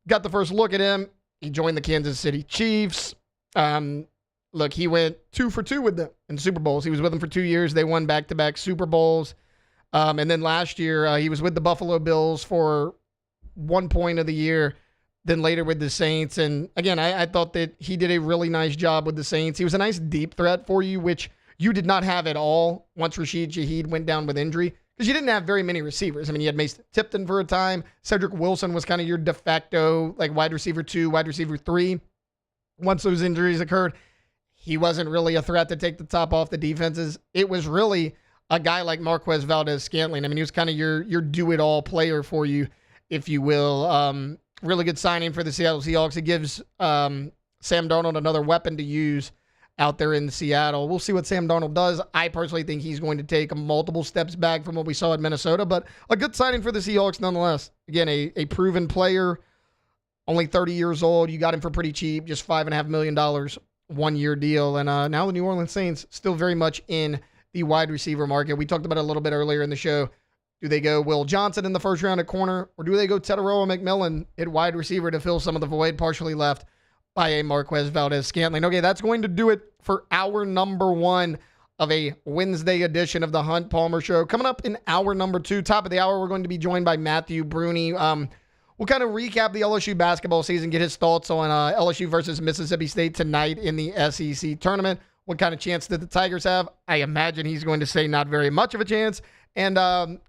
the first look at him. He joined the Kansas City Chiefs. Look, he went 2 for 2 with them in Super Bowls. He was with them for 2 years. They won back-to-back Super Bowls. And then last year, he was with the Buffalo Bills for 1 point of the year, then later with the Saints. And again, I thought that he did a really nice job with the Saints. He was a nice deep threat for you, which you did not have at all once Rashid Shaheed went down with injury, because you didn't have very many receivers. I mean, you had Mason Tipton for a time. Cedric Wilson was kind of your de facto, like, wide receiver 2, wide receiver 3. Once those injuries occurred, he wasn't really a threat to take the top off the defenses. It was really a guy like Marquez Valdes-Scantling. I mean, he was kind of your do-it-all player for you, if you will. Really good signing for the Seattle Seahawks. It gives Sam Darnold another weapon to use out there in Seattle. We'll see what Sam Darnold does. I personally think he's going to take multiple steps back from what we saw at Minnesota, but a good signing for the Seahawks nonetheless. Again, a proven player, only 30 years old. You got him for pretty cheap, just $5.5 million, one-year deal. And now the New Orleans Saints still very much in the wide receiver market. We talked about it a little bit earlier in the show. Do they go Will Johnson in the first round at corner, or do they go Teteroa McMillan at wide receiver to fill some of the void partially left by a Marquez Valdes-Scantling? Okay, that's going to do it for hour number 1 of a Wednesday edition of the Hunt Palmer Show. Coming up in hour number 2, top of the hour, we're going to be joined by Matthew Brune. We'll kind of recap the LSU basketball season, get his thoughts on LSU versus Mississippi State tonight in the SEC tournament. What kind of chance did the Tigers have? I imagine he's going to say not very much of a chance. And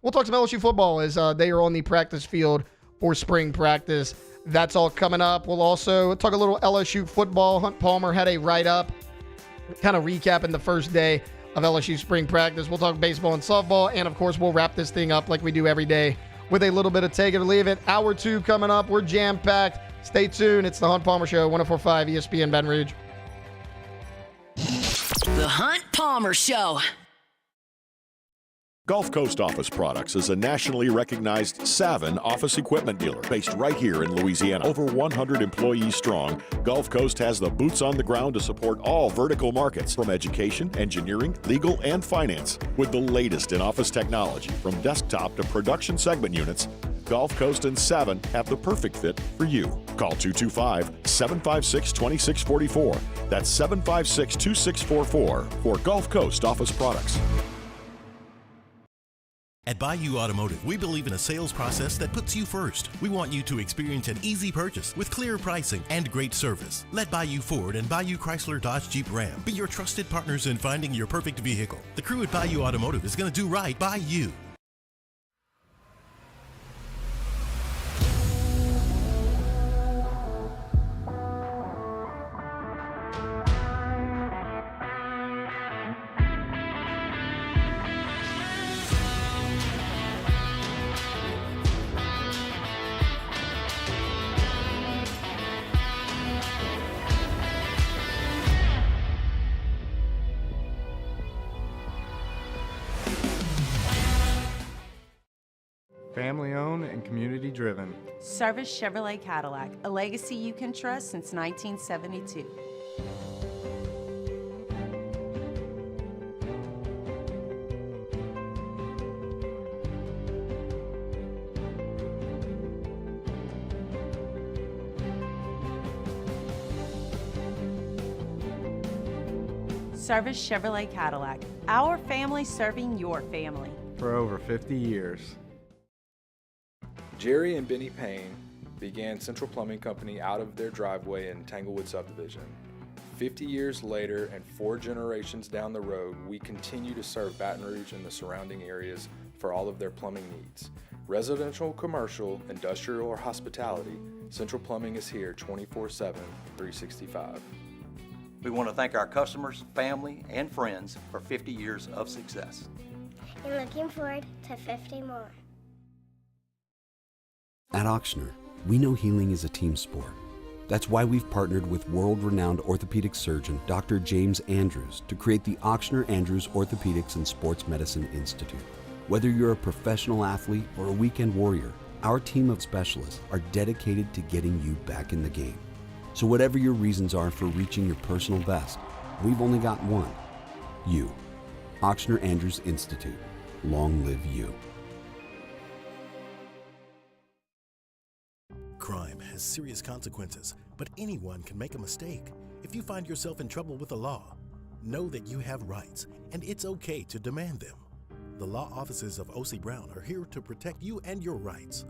we'll talk some LSU football as they are on the practice field for spring practice. That's all coming up. We'll also talk a little LSU football. Hunt Palmer had a write-up kind of recapping the first day of LSU spring practice. We'll talk baseball and softball. And, of course, we'll wrap this thing up like we do every day with a little bit of take it or leave it. Hour 2 coming up. We're jam-packed. Stay tuned. It's the Hunt Palmer Show, 104.5 ESPN Baton Rouge. The Hunt Palmer Show. Gulf Coast Office Products is a nationally recognized Savin office equipment dealer based right here in Louisiana. Over 100 employees strong, Gulf Coast has the boots on the ground to support all vertical markets, from education, engineering, legal, and finance. With the latest in office technology, from desktop to production segment units, Gulf Coast and Savin have the perfect fit for you. Call 225-756-2644. That's 756-2644 for Gulf Coast Office Products. At Bayou Automotive, we believe in a sales process that puts you first. We want you to experience an easy purchase with clear pricing and great service. Let Bayou Ford and Bayou Chrysler Dodge Jeep Ram be your trusted partners in finding your perfect vehicle. The crew at Bayou Automotive is going to do right by you. Family owned and community driven. Service Chevrolet Cadillac, a legacy you can trust since 1972. Service Chevrolet Cadillac, our family serving your family. For over 50 years. Jerry and Benny Payne began Central Plumbing Company out of their driveway in Tanglewood Subdivision. 50 years later and 4 generations down the road, we continue to serve Baton Rouge and the surrounding areas for all of their plumbing needs. Residential, commercial, industrial, or hospitality, Central Plumbing is here 24/7, 365. We want to thank our customers, family, and friends for 50 years of success. And looking forward to 50 more. At Ochsner, we know healing is a team sport. That's why we've partnered with world-renowned orthopedic surgeon Dr. James Andrews to create the Ochsner Andrews Orthopedics and Sports Medicine Institute. Whether you're a professional athlete or a weekend warrior, our team of specialists are dedicated to getting you back in the game. So whatever your reasons are for reaching your personal best, we've only got one: you. Ochsner Andrews Institute. Long live you. Crime has serious consequences, but anyone can make a mistake. If you find yourself in trouble with the law, know that you have rights, and it's okay to demand them. The law offices of O.C. Brown are here to protect you and your rights.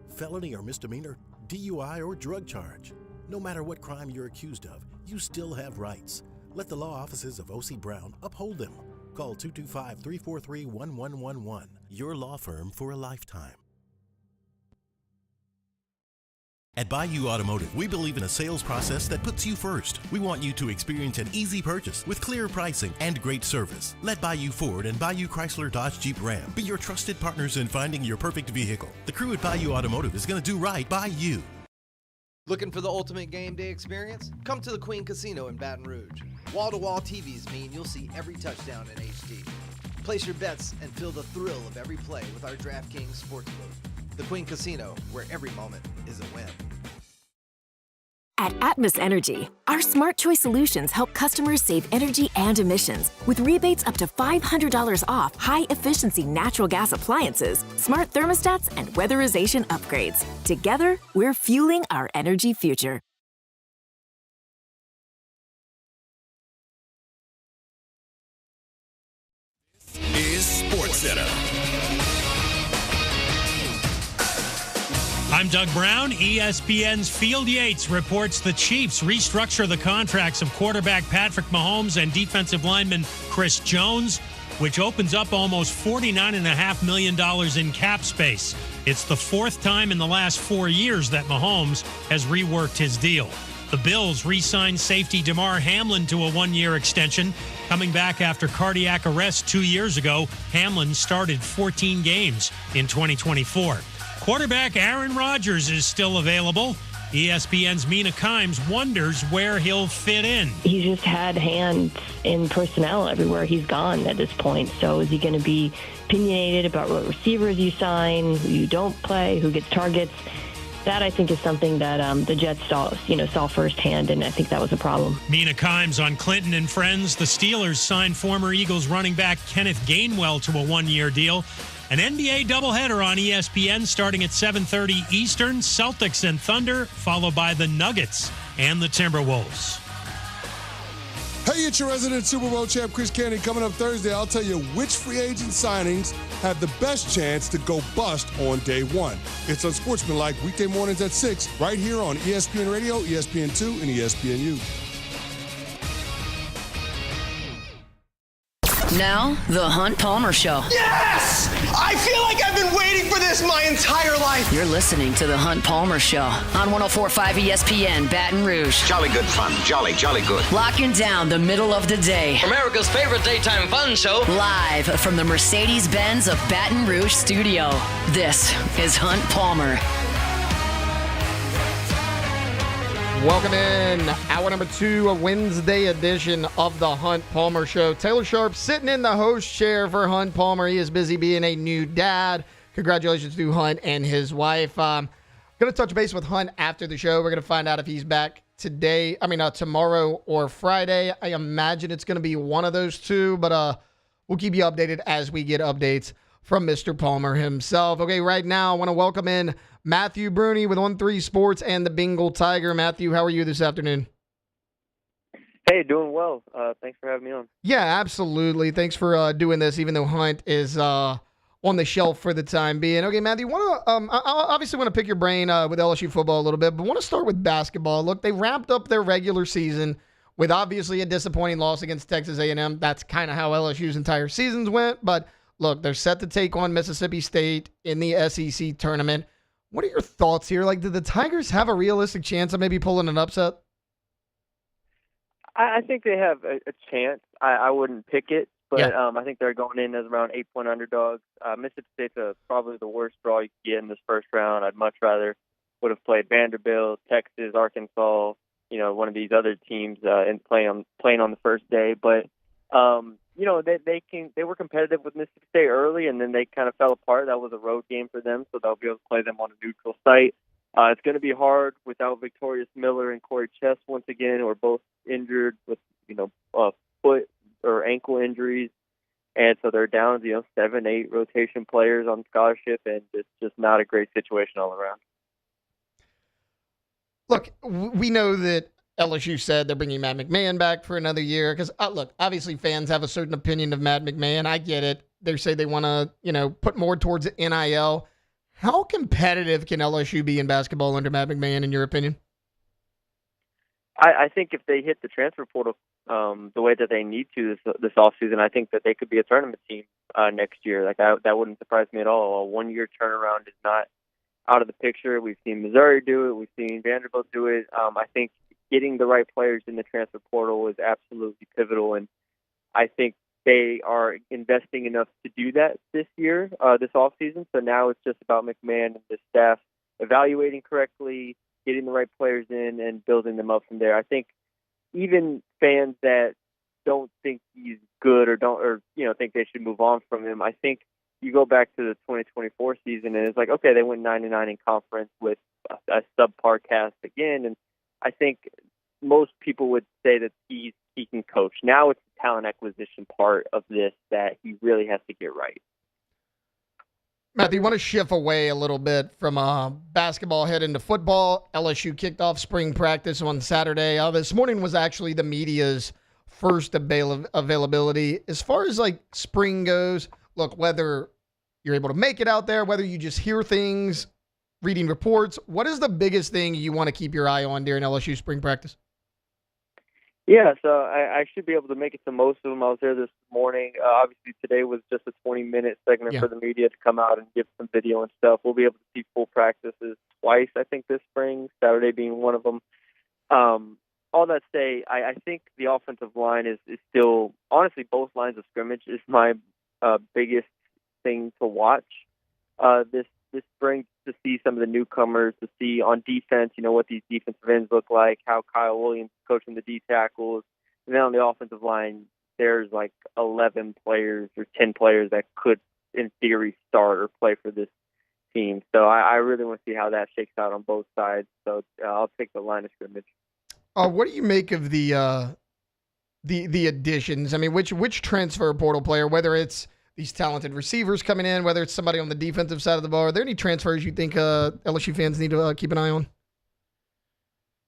Felony or misdemeanor, DUI or drug charge. No matter what crime you're accused of, you still have rights. Let the law offices of O.C. Brown uphold them. Call 225-343-1111. Your law firm for a lifetime. At Bayou Automotive, we believe in a sales process that puts you first. We want you to experience an easy purchase with clear pricing and great service. Let Bayou Ford and Bayou Chrysler Dodge Jeep Ram be your trusted partners in finding your perfect vehicle. The crew at Bayou Automotive is going to do right by you. Looking for the ultimate game day experience? Come to the Queen Casino in Baton Rouge. Wall-to-wall TVs mean you'll see every touchdown in HD. Place your bets and feel the thrill of every play with our DraftKings Sportsbook. The Queen Casino, where every moment is a win. At Atmos Energy, our Smart Choice solutions help customers save energy and emissions with rebates up to $500 off high-efficiency natural gas appliances, smart thermostats, and weatherization upgrades. Together, we're fueling our energy future. Is SportsCenter. I'm Doug Brown. ESPN's Field Yates reports the Chiefs restructure the contracts of quarterback Patrick Mahomes and defensive lineman Chris Jones. which opens up almost $49.5 million in cap space. It's the fourth time in the last 4 years that Mahomes has reworked his deal. The Bills re-signed safety Damar Hamlin to a one-year extension. Coming back after cardiac arrest 2 years ago, Hamlin started 14 games in 2024. Quarterback Aaron Rodgers is still available. ESPN's Mina Kimes wonders where he'll fit in. He's just had hands in personnel everywhere he's gone at this point. So is he going to be opinionated about what receivers you sign, who you don't play, who gets targets? That, I think, is something that the Jets saw firsthand, and I think that was a problem. Mina Kimes on Clinton and Friends. The Steelers signed former Eagles running back Kenneth Gainwell to a one-year deal. An NBA doubleheader on ESPN starting at 7:30 Eastern. Celtics and Thunder, followed by the Nuggets and the Timberwolves. Hey, it's your resident Super Bowl champ, Chris Candy. Coming up Thursday, I'll tell you which free agent signings have the best chance to go bust on day one. It's Unsportsmanlike, weekday mornings at 6, right here on ESPN Radio, ESPN2, and ESPNU. Now, the Hunt Palmer Show. Yes! I feel like I've been waiting for this my entire life. You're listening to the Hunt Palmer Show on 104.5 ESPN Baton Rouge. Jolly good fun. Jolly good. Locking down the middle of the day. America's favorite daytime fun show. Live from the Mercedes-Benz of Baton Rouge studio. This is Hunt Palmer. Welcome in. Hour number 2, a Wednesday edition of the Hunt Palmer Show. Taylor Sharp sitting in the host chair for Hunt Palmer. He is busy being a new dad. Congratulations to Hunt and his wife. Going to touch base with Hunt after the show. We're going to find out if he's back tomorrow or Friday. I imagine it's going to be one of those two, but we'll keep you updated as we get updates from Mr. Palmer himself. Okay, right now I want to welcome in Matthew Brune with On3 Sports and the Bengal Tiger. Matthew, how are you this afternoon? Hey, doing well. Thanks for having me on. Yeah, absolutely. Thanks for doing this, even though Hunt is on the shelf for the time being. Okay, Matthew, I obviously want to pick your brain with LSU football a little bit, but want to start with basketball. Look, they wrapped up their regular season with obviously a disappointing loss against Texas A&M. That's kind of how LSU's entire seasons went, but look, they're set to take on Mississippi State in the SEC tournament. What are your thoughts here? Like, did the Tigers have a realistic chance of maybe pulling an upset? I think they have a chance. I wouldn't pick it, but I think they're going in as around 8-point underdogs. Mississippi State's probably the worst draw you can get in this first round. I'd much rather would have played Vanderbilt, Texas, Arkansas, one of these other teams and playing on the first day. But they were competitive with Mississippi State early, and then they kind of fell apart. That was a road game for them, so they'll be able to play them on a neutral site. It's going to be hard without Victorious Miller and Corey Chess once again, who are both injured with foot or ankle injuries, and so they're down 7-8 rotation players on scholarship, and it's just not a great situation all around. Look, we know that LSU said they're bringing Matt McMahon back for another year because, look, obviously fans have a certain opinion of Matt McMahon. I get it. They say they want to, put more towards NIL. How competitive can LSU be in basketball under Matt McMahon, in your opinion? I think if they hit the transfer portal the way that they need to this offseason, I think that they could be a tournament team next year. Like that wouldn't surprise me at all. A one-year turnaround is not out of the picture. We've seen Missouri do it. We've seen Vanderbilt do it. I think getting the right players in the transfer portal is absolutely pivotal, and I think they are investing enough to do that this year, this offseason. So now it's just about McMahon and the staff evaluating correctly, getting the right players in, and building them up from there. I think even fans that don't think he's good or think they should move on from him, I think you go back to the 2024 season and it's like, okay, they went 9-9 in conference with a subpar cast again, and I think most people would say that he can coach. Now it's the talent acquisition part of this that he really has to get right. Matthew, you want to shift away a little bit from basketball, head into football. LSU kicked off spring practice on Saturday. This morning was actually the media's first availability. As far as like spring goes, look, whether you're able to make it out there, whether you just hear things, reading reports, what is the biggest thing you want to keep your eye on during LSU spring practice? Yeah, so I should be able to make it to most of them. I was there this morning. Obviously, today was just a 20-minute segment for the media to come out and give some video and stuff. We'll be able to see full practices twice, I think, this spring, Saturday being one of them. All that to say, I think the offensive line is still, honestly, both lines of scrimmage is my biggest thing to watch this spring, to see some of the newcomers, to see on defense, what these defensive ends look like, how Kyle Williams is coaching the D tackles. And then on the offensive line, there's like 11 players or 10 players that could, in theory, start or play for this team. So I really want to see how that shakes out on both sides. So I'll take the line of scrimmage. What do you make of the additions? I mean, which transfer portal player, whether it's these talented receivers coming in, whether it's somebody on the defensive side of the ball, are there any transfers you think LSU fans need to keep an eye on?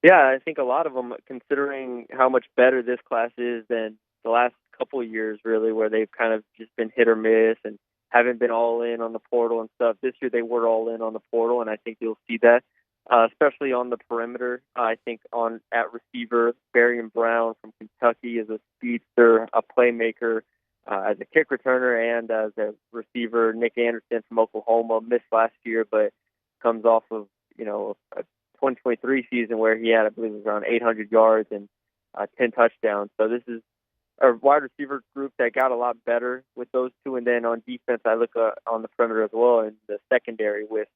Yeah, I think a lot of them, considering how much better this class is than the last couple of years, really, where they've kind of just been hit or miss and haven't been all in on the portal and stuff. This year they were all in on the portal, and I think you'll see that, especially on the perimeter. I think at receiver, Barry Brown from Kentucky is a speedster, a playmaker, as a kick returner, and as a receiver. Nick Anderson from Oklahoma missed last year, but comes off of a 2023 season where he had, I believe, it was around 800 yards and 10 touchdowns. So this is a wide receiver group that got a lot better with those two. And then on defense, I look on the perimeter as well in the secondary with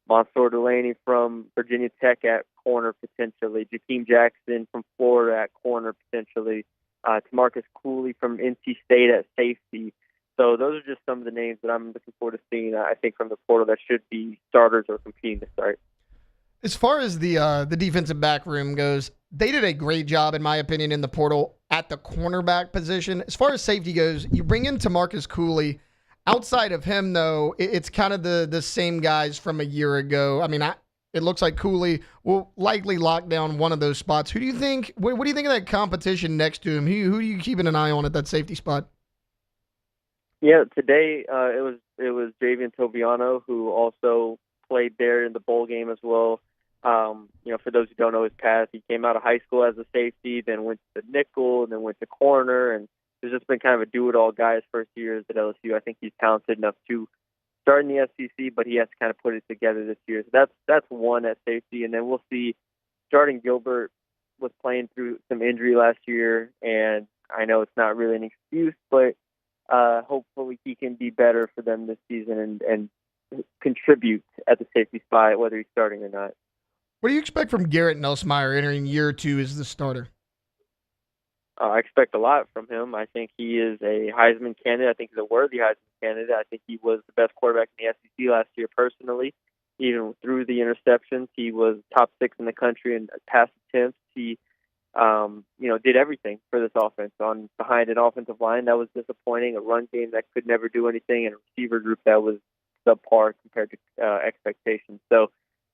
Mansour Delaney from Virginia Tech at corner potentially, Jakeem Jackson from Florida at corner potentially, Tamarcus Cooley from NC State at safety. So those are just some of the names that I'm looking forward to seeing, I think, from the portal that should be starters or competing to start. As far as the defensive back room goes, they did a great job, in my opinion, in the portal at the cornerback position. As far as safety goes, you bring in Tamarcus Cooley. Outside of him, though, it's kind of the same guys from a year ago. I mean, it looks like Cooley will likely lock down one of those spots. Who do you think? What do you think of that competition next to him? Who are you keeping an eye on at that safety spot? Yeah, today it was Javian Toviano, who also played there in the bowl game as well. For those who don't know his past, he came out of high school as a safety, then went to nickel, and then went to corner, and he's just been kind of a do-it-all guy his first years at LSU. I think he's talented enough to start in the SEC, but he has to kind of put it together this year. So that's one at safety, and then we'll see. Jordan Gilbert was playing through some injury last year, and I know it's not really an excuse, but hopefully he can be better for them this season and contribute at the safety spot, whether he's starting or not. What do you expect from Garrett Nussmeier entering year 2 as the starter? I expect a lot from him. I think he is a Heisman candidate. I think he's a worthy Heisman candidate. I think he was the best quarterback in the SEC last year personally. Even through the interceptions, he was top 6 in the country in pass attempts. He, did everything for this offense. Behind an offensive line that was disappointing, a run game that could never do anything, and a receiver group that was subpar compared to expectations. So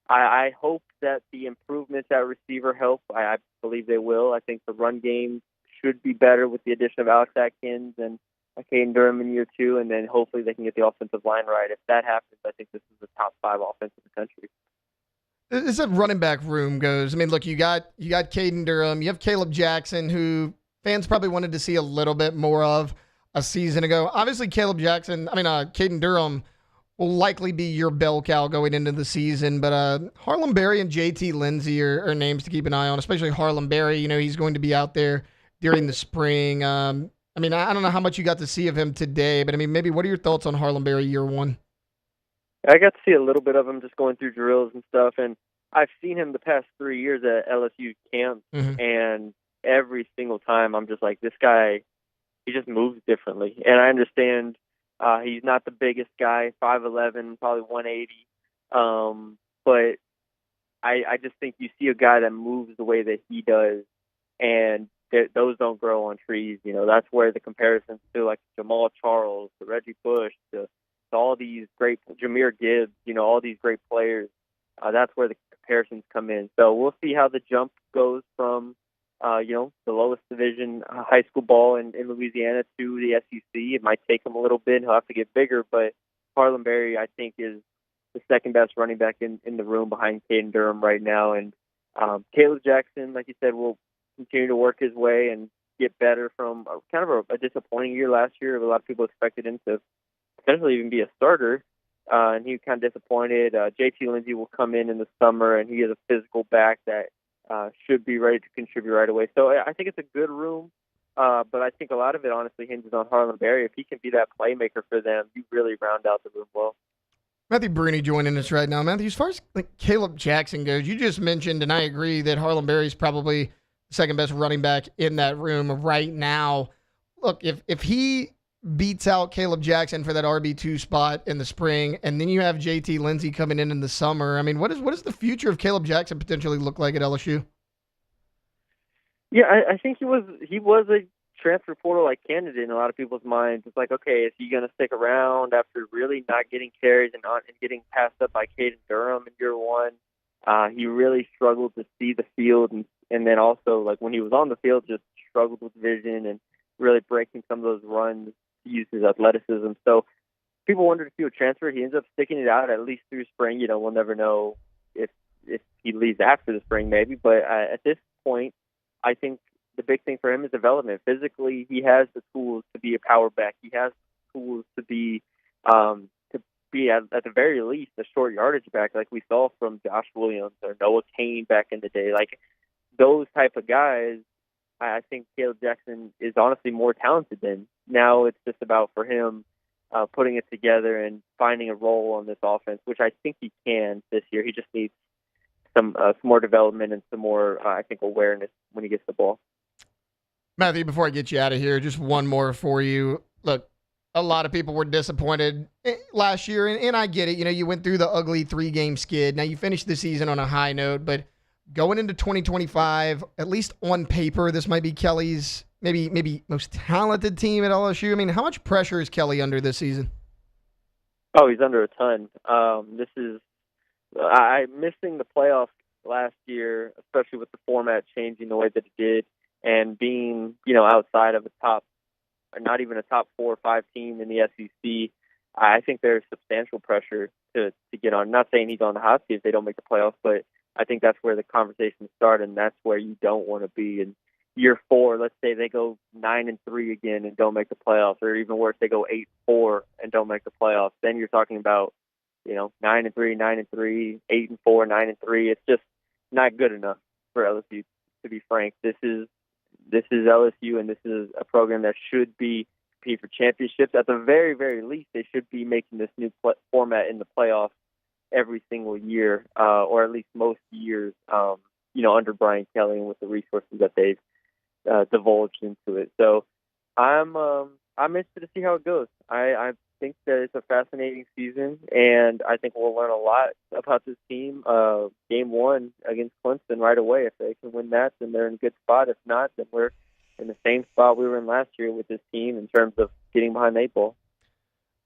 I hope that the improvements at receiver help. I believe they will. I think the run game should be better with the addition of Alex Atkins and Caden Durham in year 2, and then hopefully they can get the offensive line right. If that happens, I think this is the top 5 offense in the country. As that running back room goes, I mean, look, you got Caden Durham, you have Caleb Jackson, who fans probably wanted to see a little bit more of a season ago. Obviously, Caden Durham will likely be your bell cow going into the season, but Harlem Berry and JT Lindsay are names to keep an eye on, especially Harlem Berry. He's going to be out there during the spring. I don't know how much you got to see of him today, but maybe what are your thoughts on Harlem Berry year 1? I got to see a little bit of him just going through drills and stuff, and I've seen him the past 3 years at LSU camp, and every single time I'm just like, this guy, he just moves differently. And I understand he's not the biggest guy, 5'11", probably 180, but I just think you see a guy that moves the way that he does, and those don't grow on trees. That's where the comparisons to like Jamal Charles, to Reggie Bush, to all these great Jahmyr Gibbs, all these great players. That's where the comparisons come in. So we'll see how the jump goes from, the lowest division high school ball in Louisiana to the SEC. It might take him a little bit. He'll have to get bigger, but Harlem Berry, I think, is the second best running back in the room behind Caden Durham right now. And Caleb Jackson, like you said, will continue to work his way and get better from kind of a disappointing year last year. A lot of people expected him to potentially even be a starter, and he was kind of disappointed. JT Lindsey will come in the summer, and he is a physical back that should be ready to contribute right away. So I think it's a good room, but I think a lot of it honestly hinges on Harlon Berry. If he can be that playmaker for them, you really round out the room well. Matthew Brune joining us right now. Matthew, as far as Caleb Jackson goes, you just mentioned, and I agree, that Harlon Berry is probably the second best running back in that room right now. Look, if he beats out Caleb Jackson for that RB2 spot in the spring, and then you have JT Lindsey coming in the summer, I mean, what does the future of Caleb Jackson potentially look like at LSU? Yeah, I think he was a transfer portal candidate in a lot of people's minds. It's like, okay, is he going to stick around after really not getting carries and getting passed up by Caden Durham in year one? He really struggled to see the field, and then also when he was on the field, just struggled with vision and really breaking some of those runs to use his athleticism. So people wondered if he would transfer. He ends up sticking it out at least through spring. We'll never know if he leaves after the spring, maybe. But at this point, I think the big thing for him is development. Physically, he has the tools to be a power back. He has the tools to be at the very least a short yardage back, like we saw from Josh Williams or Noah Kane back in the day. Like those type of guys, I think Caleb Jackson is honestly more talented than. Now it's just about for him putting it together and finding a role on this offense, which I think he can this year. He just needs some more development and some more, I think, awareness when he gets the ball. Matthew, before I get you out of here, just one more for you. Look, a lot of people were disappointed last year, and I get it. You went through the ugly 3-game skid. Now you finished the season on a high note, but going into 2025, at least on paper, this might be Kelly's maybe most talented team at LSU. I mean, how much pressure is Kelly under this season? Oh, he's under a ton. Missing the playoffs last year, especially with the format changing the way that it did, and being, outside of not even a top 4 or 5 team in the SEC, I think there's substantial pressure to get on. Not saying he's on the hot seat if they don't make the playoffs, but I think that's where the conversation starts, and that's where you don't want to be. In year 4, let's say they go 9-3 again and don't make the playoffs, or even worse, they go 8-4 and don't make the playoffs. Then you're talking about 9-3, 9-3, 8-4, 9-3. It's just not good enough for LSU, to be frank. This is LSU, and this is a program that should be competing for championships. At the very, very least, they should be making this new format in the playoffs every single year, or at least most years, under Brian Kelly and with the resources that they've divulged into it. So I'm interested to see how it goes. I think that it's a fascinating season, and I think we'll learn a lot about this team. Game 1 against Clemson right away. If they can win that, then they're in a good spot. If not, then we're in the same spot we were in last year with this team in terms of getting behind the 8 ball.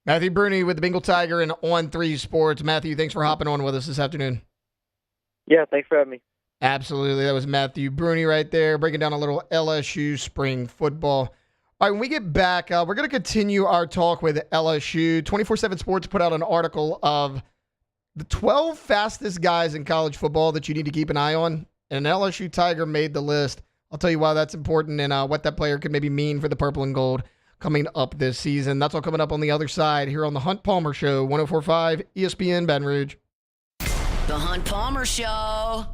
Matthew Brune with the Bengal Tiger and On3 Sports. Matthew, thanks for hopping on with us this afternoon. Yeah, thanks for having me. Absolutely. That was Matthew Brune right there, breaking down a little LSU spring football. All right, when we get back, we're going to continue our talk with LSU. 24/7 Sports put out an article of the 12 fastest guys in college football that you need to keep an eye on, and an LSU Tiger made the list. I'll tell you why that's important and what that player could maybe mean for the purple and gold coming up this season. That's all coming up on the other side here on the Hunt Palmer Show, 104.5 ESPN Baton Rouge. The Hunt Palmer Show.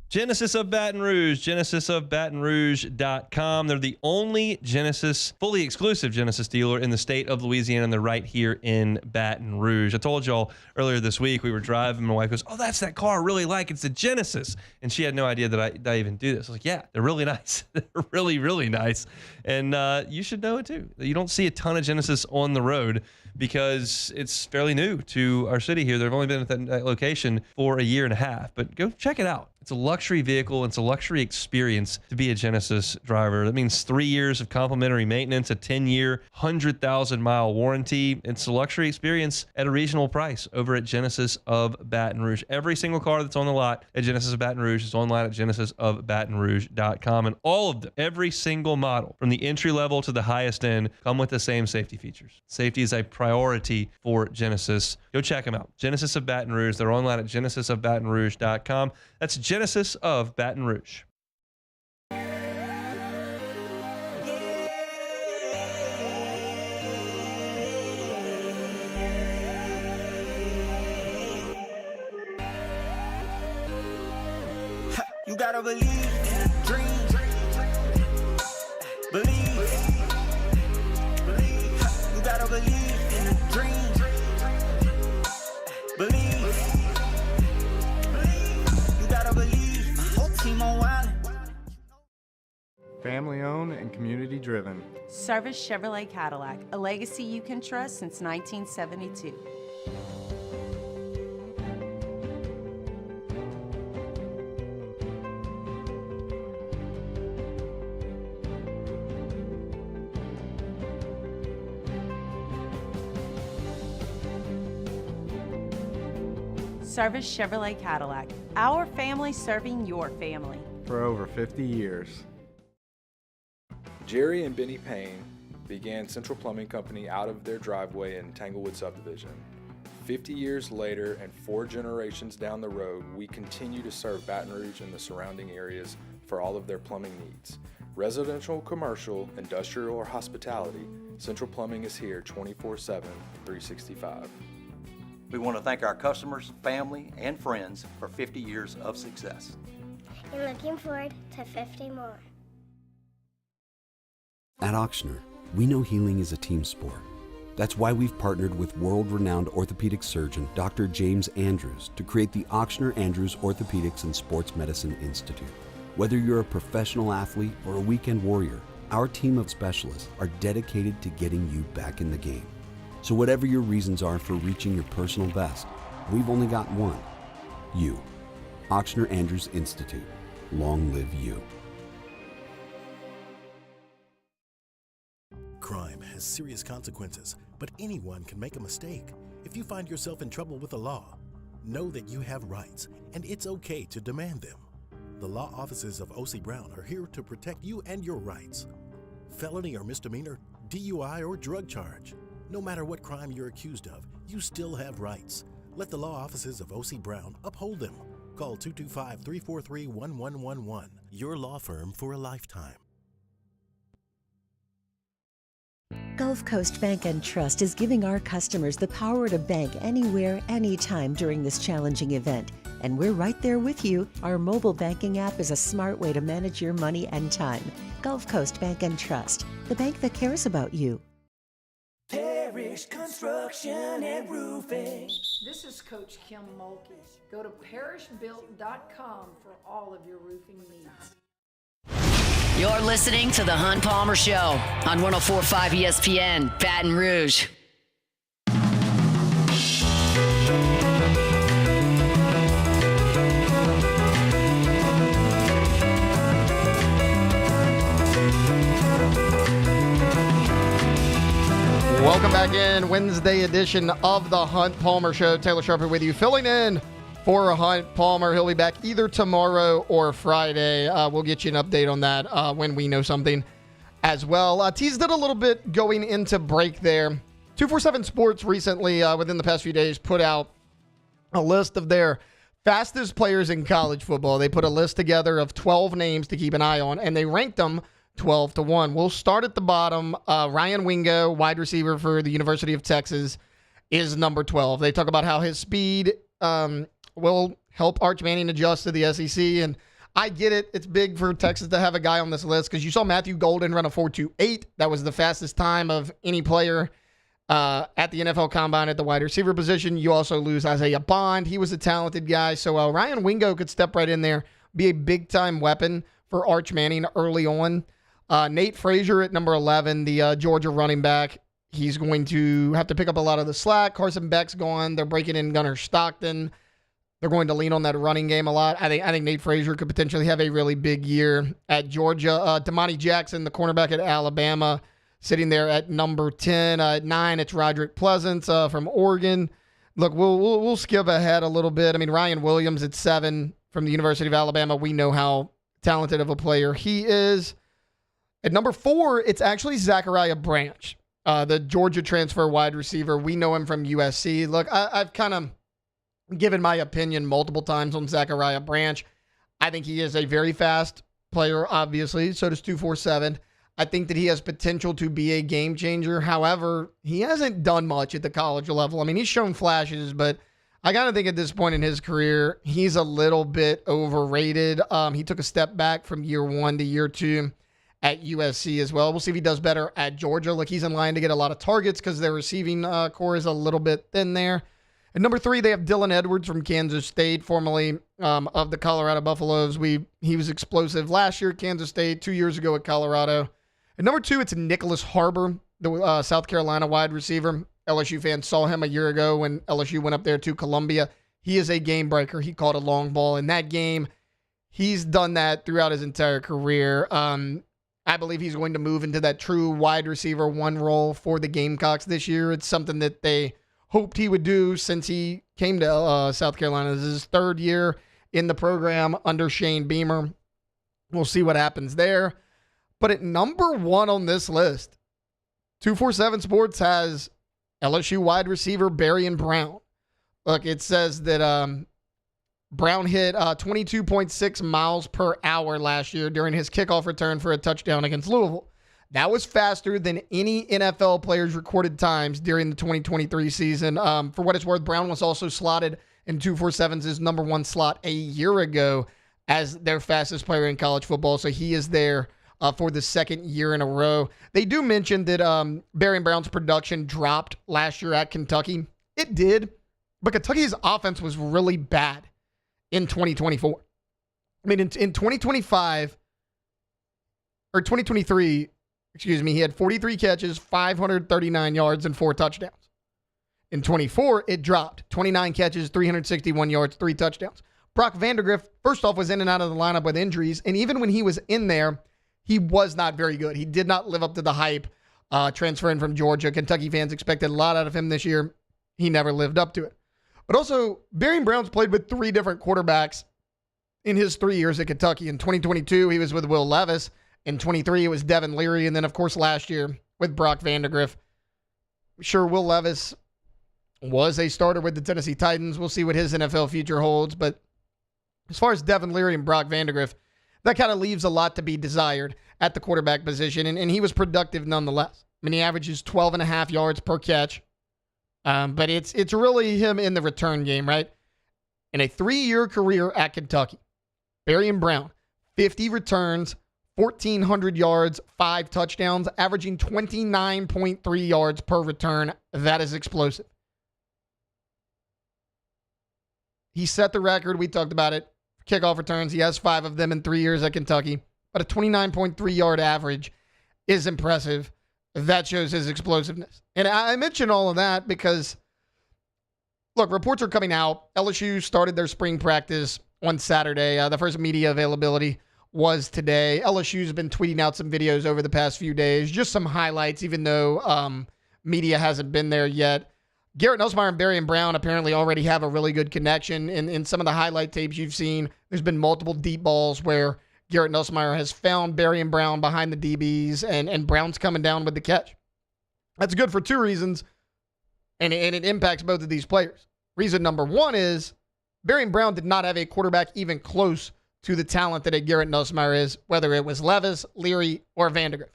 Genesis of Baton Rouge, genesisofbatonrouge.com. They're the only fully exclusive Genesis dealer in the state of Louisiana, and they're right here in Baton Rouge. I told y'all earlier this week we were driving, my wife goes, "Oh, that's that car I really like. It's a Genesis." And she had no idea that I even do this. I was like, yeah, they're really nice. They're really, really nice. And you should know it too. You don't see a ton of Genesis on the road because it's fairly new to our city here. They've only been at that location for a year and a half, but go check it out. It's a luxury vehicle. It's a luxury experience to be a Genesis driver. That means 3 years of complimentary maintenance, a 10-year, 100,000-mile warranty. It's a luxury experience at a reasonable price over at Genesis of Baton Rouge. Every single car that's on the lot at Genesis of Baton Rouge is online at genesisofbatonrouge.com. And all of them, every single model, from the entry level to the highest end, come with the same safety features. Safety is a priority for Genesis. Go check them out. Genesis of Baton Rouge. They're online at genesisofbatonrouge.com. That's Genesis of Baton Rouge. gotta believe in a dream. Believe. You gotta believe in a dream. Believe. You gotta believe. My whole team on wild. Family owned and community driven. Service Chevrolet Cadillac, a legacy you can trust since 1972. Service Chevrolet Cadillac, our family serving your family. For over 50 years. Jerry and Benny Payne began Central Plumbing Company out of their driveway in Tanglewood subdivision. 50 years later and 4 generations down the road, we continue to serve Baton Rouge and the surrounding areas for all of their plumbing needs. Residential, commercial, industrial, or hospitality, Central Plumbing is here 24/7, 365. We want to thank our customers, family, and friends for 50 years of success. And looking forward to 50 more. At Auctioner, we know healing is a team sport. That's why we've partnered with world-renowned orthopedic surgeon Dr. James Andrews to create the Auctioner Andrews Orthopedics and Sports Medicine Institute. Whether you're a professional athlete or a weekend warrior, our team of specialists are dedicated to getting you back in the game. So whatever your reasons are for reaching your personal best, we've only got one: you. Auctioner Andrews Institute. Long live you. Crime has serious consequences, but anyone can make a mistake. If you find yourself in trouble with the law, know that you have rights, and it's okay to demand them. The law offices of O.C. Brown are here to protect you and your rights. Felony or misdemeanor, DUI or drug charge. No matter what crime you're accused of, you still have rights. Let the law offices of O.C. Brown uphold them. Call 225-343-1111. Your law firm for a lifetime. Gulf Coast Bank and Trust is giving our customers the power to bank anywhere, anytime during this challenging event. And we're right there with you. Our mobile banking app is a smart way to manage your money and time. Gulf Coast Bank and Trust, the bank that cares about you. Parish Construction and Roofing. This is Coach Kim Mulkey. Go to parishbuilt.com for all of your roofing needs. You're listening to The Hunt Palmer Show on 104.5 ESPN, Baton Rouge. Welcome back in. Wednesday edition of The Hunt Palmer Show. Taylor Sharper with you, filling in for Hunt Palmer. He'll be back either tomorrow or Friday. We'll get you an update on that when we know something as well. Teased it a little bit going into break there. 247 Sports recently, within the past few days, put out a list of their fastest players in college football. They put a list together of 12 names to keep an eye on, and they ranked them 12-1. We'll start at the bottom. Ryan Wingo, wide receiver for the University of Texas, is number 12. They talk about how his speed will help Arch Manning adjust to the SEC. And I get it. It's big for Texas to have a guy on this list because you saw Matthew Golden run a 4.28. That was the fastest time of any player at the NFL Combine at the wide receiver position. You also lose Isaiah Bond. He was a talented guy. So Ryan Wingo could step right in there, be a big-time weapon for Arch Manning early on. Nate Frazier at number 11, the Georgia running back. He's going to have to pick up a lot of the slack. Carson Beck's gone. They're breaking in Gunnar Stockton. They're going to lean on that running game a lot. I think Nate Frazier could potentially have a really big year at Georgia. Damani Jackson, the cornerback at Alabama, sitting there at number 10. At 9, it's Roderick Pleasance from Oregon. Look, we'll skip ahead a little bit. I mean, Ryan Williams at 7 from the University of Alabama. We know how talented of a player he is. At number 4, it's actually Zachariah Branch, the Georgia transfer wide receiver. We know him from USC. Look, I've kind of given my opinion multiple times on Zachariah Branch. I think he is a very fast player, obviously. So does 247. I think that he has potential to be a game changer. However, he hasn't done much at the college level. I mean, he's shown flashes, but I kind of think at this point in his career, he's a little bit overrated. He took a step back from year 1 to year 2 at USC as well. We'll see if he does better at Georgia. Look, he's in line to get a lot of targets because their receiving core is a little bit thin there. At number 3, they have Dylan Edwards from Kansas State, formerly of the Colorado Buffaloes. He was explosive last year at Kansas State, 2 years ago at Colorado. At number 2, it's Nicholas Harbor, the South Carolina wide receiver. LSU fans saw him a year ago when LSU went up there to Columbia. He is a game breaker. He caught a long ball in that game. He's done that throughout his entire career. I believe he's going to move into that true wide receiver 1 role for the Gamecocks this year. It's something that they hoped he would do since he came to South Carolina. This is his 3rd year in the program under Shane Beamer. We'll see what happens there. But at number 1 on this list, 247 Sports has LSU wide receiver Barian Brown. Look, it says that Brown hit 22.6 miles per hour last year during his kickoff return for a touchdown against Louisville. That was faster than any NFL player's recorded times during the 2023 season. For what it's worth, Brown was also slotted in 247's number 1 slot a year ago as their fastest player in college football. So he is there for the 2nd year in a row. They do mention that Barian Brown's production dropped last year at Kentucky. It did, but Kentucky's offense was really bad in 2024. I mean, in 2025, or 2023, he had 43 catches, 539 yards, and 4 touchdowns. In 24, it dropped. 29 catches, 361 yards, 3 touchdowns. Brock Vandagriff, first off, was in and out of the lineup with injuries, and even when he was in there, he was not very good. He did not live up to the hype transferring from Georgia. Kentucky fans expected a lot out of him this year. He never lived up to it. But also, Barian Brown's played with 3 different quarterbacks in his 3 years at Kentucky. In 2022, he was with Will Levis. In 23, it was Devin Leary. And then, of course, last year with Brock Vandagriff. Sure, Will Levis was a starter with the Tennessee Titans. We'll see what his NFL future holds. But as far as Devin Leary and Brock Vandagriff, that kind of leaves a lot to be desired at the quarterback position. And he was productive nonetheless. I mean, he averages 12.5 yards per catch. But it's really him in the return game, right? In a 3-year career at Kentucky, Barian Brown, 50 returns, 1,400 yards, 5 touchdowns, averaging 29.3 yards per return. That is explosive. He set the record. We talked about it. Kickoff returns. He has 5 of them in 3 years at Kentucky. But a 29.3 yard average is impressive. That shows his explosiveness. And I mention all of that because, look, reports are coming out. LSU started their spring practice on Saturday. The first media availability was today. LSU's been tweeting out some videos over the past few days, just some highlights, even though media hasn't been there yet. Garrett Nussmeier and Barian Brown apparently already have a really good connection. In some of the highlight tapes you've seen, there's been multiple deep balls where Garrett Nussmeier has found Barian Brown behind the DBs, and Brown's coming down with the catch. That's good for 2 reasons, and it impacts both of these players. Reason number 1 is Barian Brown did not have a quarterback even close to the talent that a Garrett Nussmeier is, whether it was Levis, Leary, or Vandagriff.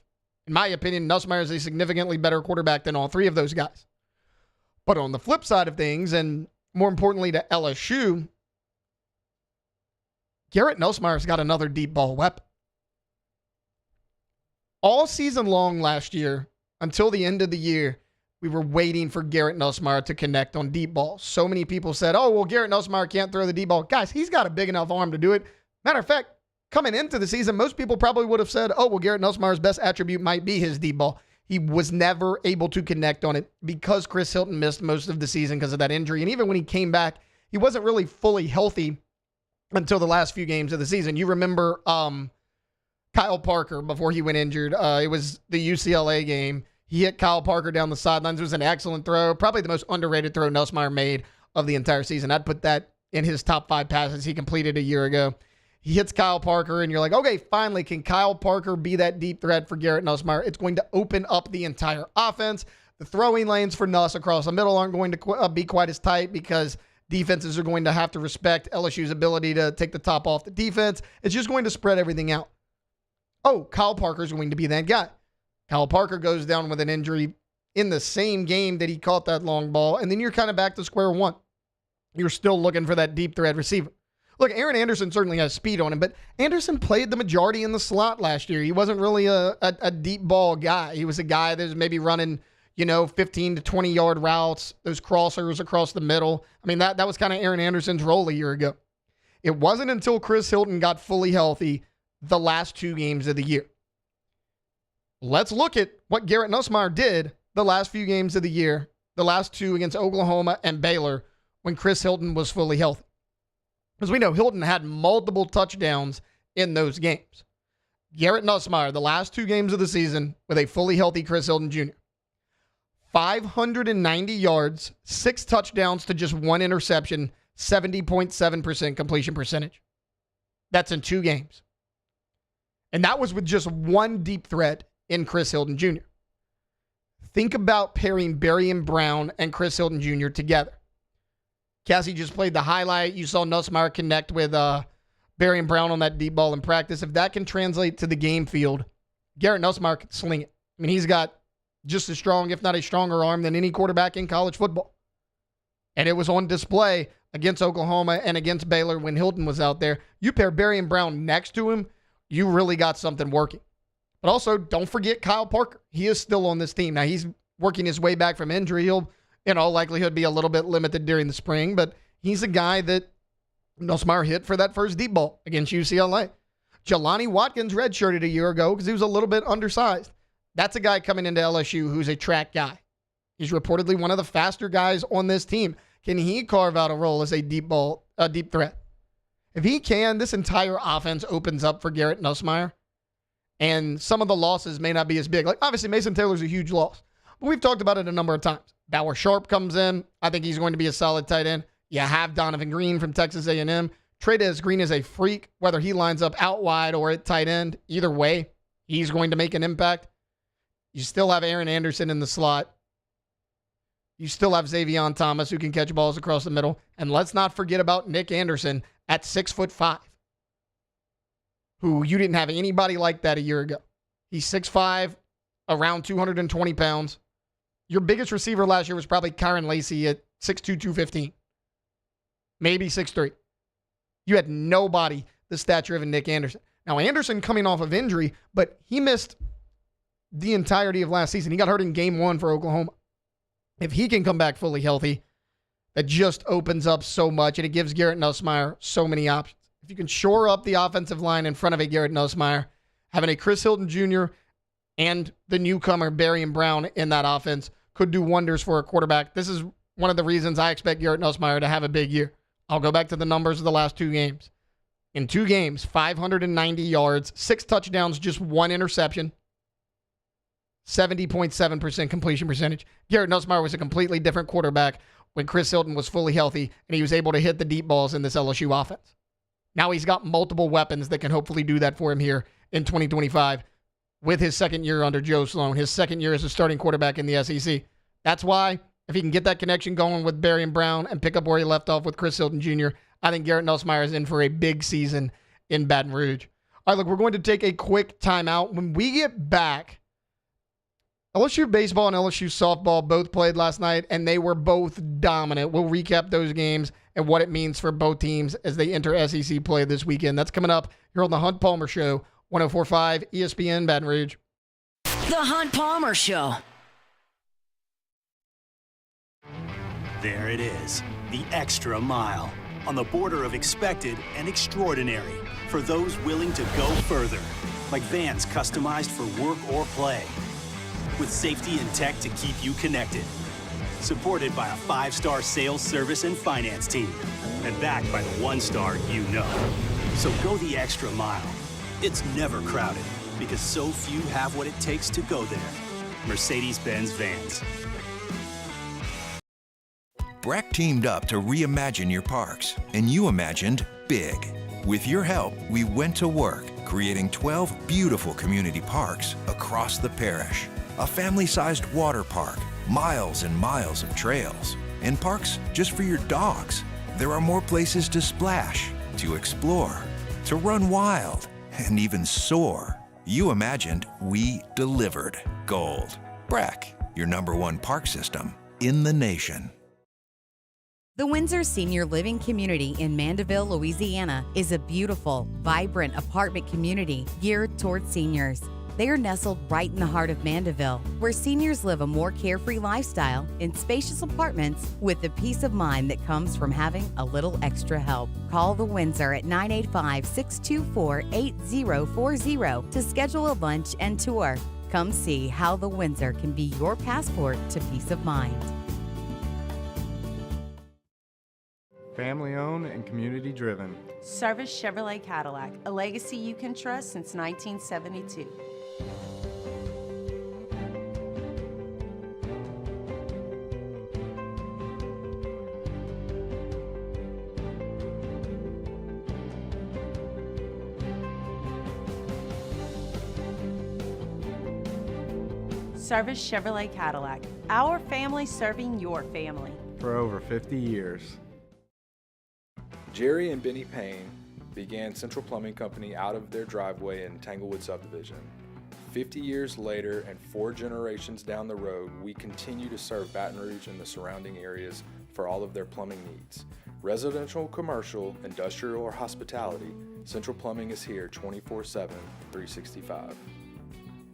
In my opinion, Nussmeier is a significantly better quarterback than all 3 of those guys. But on the flip side of things, and more importantly to LSU, Garrett Nussmeier's got another deep ball weapon. All season long last year, until the end of the year, we were waiting for Garrett Nussmeier to connect on deep balls. So many people said, oh, well, Garrett Nussmeier can't throw the deep ball. Guys, he's got a big enough arm to do it. Matter of fact, coming into the season, most people probably would have said, oh, well, Garrett Nussmeier's best attribute might be his deep ball. He was never able to connect on it because Chris Hilton missed most of the season because of that injury. And even when he came back, he wasn't really fully healthy until the last few games of the season. You remember Kyle Parker before he went injured. It was the UCLA game. He hit Kyle Parker down the sidelines. It was an excellent throw. Probably the most underrated throw Nussmeier made of the entire season. I'd put that in his top 5 passes he completed a year ago. He hits Kyle Parker, and you're like, okay, finally, can Kyle Parker be that deep threat for Garrett Nussmeier? It's going to open up the entire offense. The throwing lanes for Nuss across the middle aren't going to be quite as tight because defenses are going to have to respect LSU's ability to take the top off the defense. It's just going to spread everything out. Oh, Kyle Parker's going to be that guy. Kyle Parker goes down with an injury in the same game that he caught that long ball, and then you're kind of back to square one. you're still looking for that deep threat receiver. Look, Aaron Anderson certainly has speed on him, but Anderson played the majority in the slot last year. He wasn't really a deep ball guy. He was a guy that was maybe running, 15 to 20-yard routes, those crossers across the middle. I mean, that was kind of Aaron Anderson's role a year ago. It wasn't until Chris Hilton got fully healthy the last 2 games of the year. Let's look at what Garrett Nussmeier did the last few games of the year, the last 2 against Oklahoma and Baylor when Chris Hilton was fully healthy. As we know, Hilton had multiple touchdowns in those games. Garrett Nussmeier, the last 2 games of the season with a fully healthy Chris Hilton Jr. 590 yards, 6 touchdowns to just 1 interception, 70.7% completion percentage. That's in 2 games. And that was with just 1 deep threat in Chris Hilton Jr. Think about pairing Barian Brown and Chris Hilton Jr. together. Cassie just played the highlight. You saw Nussmeier connect with Barian Brown on that deep ball in practice. If that can translate to the game field, Garrett Nussmeier can sling it. I mean, he's got just as strong, if not a stronger arm than any quarterback in college football. And it was on display against Oklahoma and against Baylor when Hilton was out there. You pair Barian Brown next to him, you really got something working. But also, don't forget Kyle Parker. He is still on this team. Now, he's working his way back from injury. He'll, in all likelihood, be a little bit limited during the spring, but he's a guy that Nussmeier hit for that first deep ball against UCLA. Jelani Watkins redshirted a year ago because he was a little bit undersized. That's a guy coming into LSU who's a track guy. He's reportedly one of the faster guys on this team. Can he carve out a role as a deep threat? If he can, this entire offense opens up for Garrett Nussmeier, and some of the losses may not be as big. Like, obviously, Mason Taylor's a huge loss, but we've talked about it a number of times. Bauer Sharp comes in. I think he's going to be a solid tight end. You have Donovan Green from Texas A&M. Trey'Dez Green is a freak, whether he lines up out wide or at tight end. Either way, he's going to make an impact. You still have Aaron Anderson in the slot. You still have Xavion Thomas who can catch balls across the middle. And let's not forget about Nick Anderson at 6'5", who you didn't have anybody like that a year ago. He's 6'5", around 220 pounds. Your biggest receiver last year was probably Kyron Lacey at 6'2", 215. Maybe 6'3". You had nobody the stature of a Nick Anderson. Now, Anderson coming off of injury, but he missed the entirety of last season. He got hurt in game 1 for Oklahoma. If he can come back fully healthy, that just opens up so much, and it gives Garrett Nussmeier so many options. If you can shore up the offensive line in front of a Garrett Nussmeier, having a Chris Hilton Jr. and the newcomer Barian Brown in that offense could do wonders for a quarterback. This is one of the reasons I expect Garrett Nussmeier to have a big year. I'll go back to the numbers of the last 2 games. In 2 games, 590 yards, 6 touchdowns, just 1 interception, 70.7% completion percentage. Garrett Nussmeier was a completely different quarterback when Chris Hilton was fully healthy and he was able to hit the deep balls in this LSU offense. Now he's got multiple weapons that can hopefully do that for him here in 2025 with his second year under Joe Sloan, his second year as a starting quarterback in the SEC. That's why if he can get that connection going with Barian Brown and pick up where he left off with Chris Hilton Jr., I think Garrett Nussmeier is in for a big season in Baton Rouge. All right, look, we're going to take a quick timeout. When we get back, LSU baseball and LSU softball both played last night, and they were both dominant. We'll recap those games and what it means for both teams as they enter SEC play this weekend. That's coming up here on the Hunt Palmer Show, 104.5 ESPN Baton Rouge. The Hunt Palmer Show. There it is, the extra mile, on the border of expected and extraordinary for those willing to go further, like vans customized for work or play, with safety and tech to keep you connected, supported by a 5-star sales, service, and finance team, and backed by the 1-star you know. So go the extra mile. It's never crowded, because so few have what it takes to go there. Mercedes-Benz Vans. Breck teamed up to reimagine your parks, and you imagined big. With your help, we went to work, creating 12 beautiful community parks across the parish. A family-sized water park, miles and miles of trails, and parks just for your dogs. There are more places to splash, to explore, to run wild, and even soar. You imagined, we delivered. Gold. Breck, your #1 park system in the nation. The Windsor Senior Living Community in Mandeville, Louisiana is a beautiful, vibrant apartment community geared towards seniors. They are nestled right in the heart of Mandeville, where seniors live a more carefree lifestyle in spacious apartments with the peace of mind that comes from having a little extra help. Call the Windsor at 985-624-8040 to schedule a lunch and tour. Come see how the Windsor can be your passport to peace of mind. Family owned and community driven. Service Chevrolet Cadillac, a legacy you can trust since 1972. Service Chevrolet Cadillac, our family serving your family. For over 50 years. Jerry and Benny Payne began Central Plumbing Company out of their driveway in Tanglewood subdivision. 50 years later and 4 generations down the road, we continue to serve Baton Rouge and the surrounding areas for all of their plumbing needs. Residential, commercial, industrial, or hospitality, Central Plumbing is here 24/7, 365.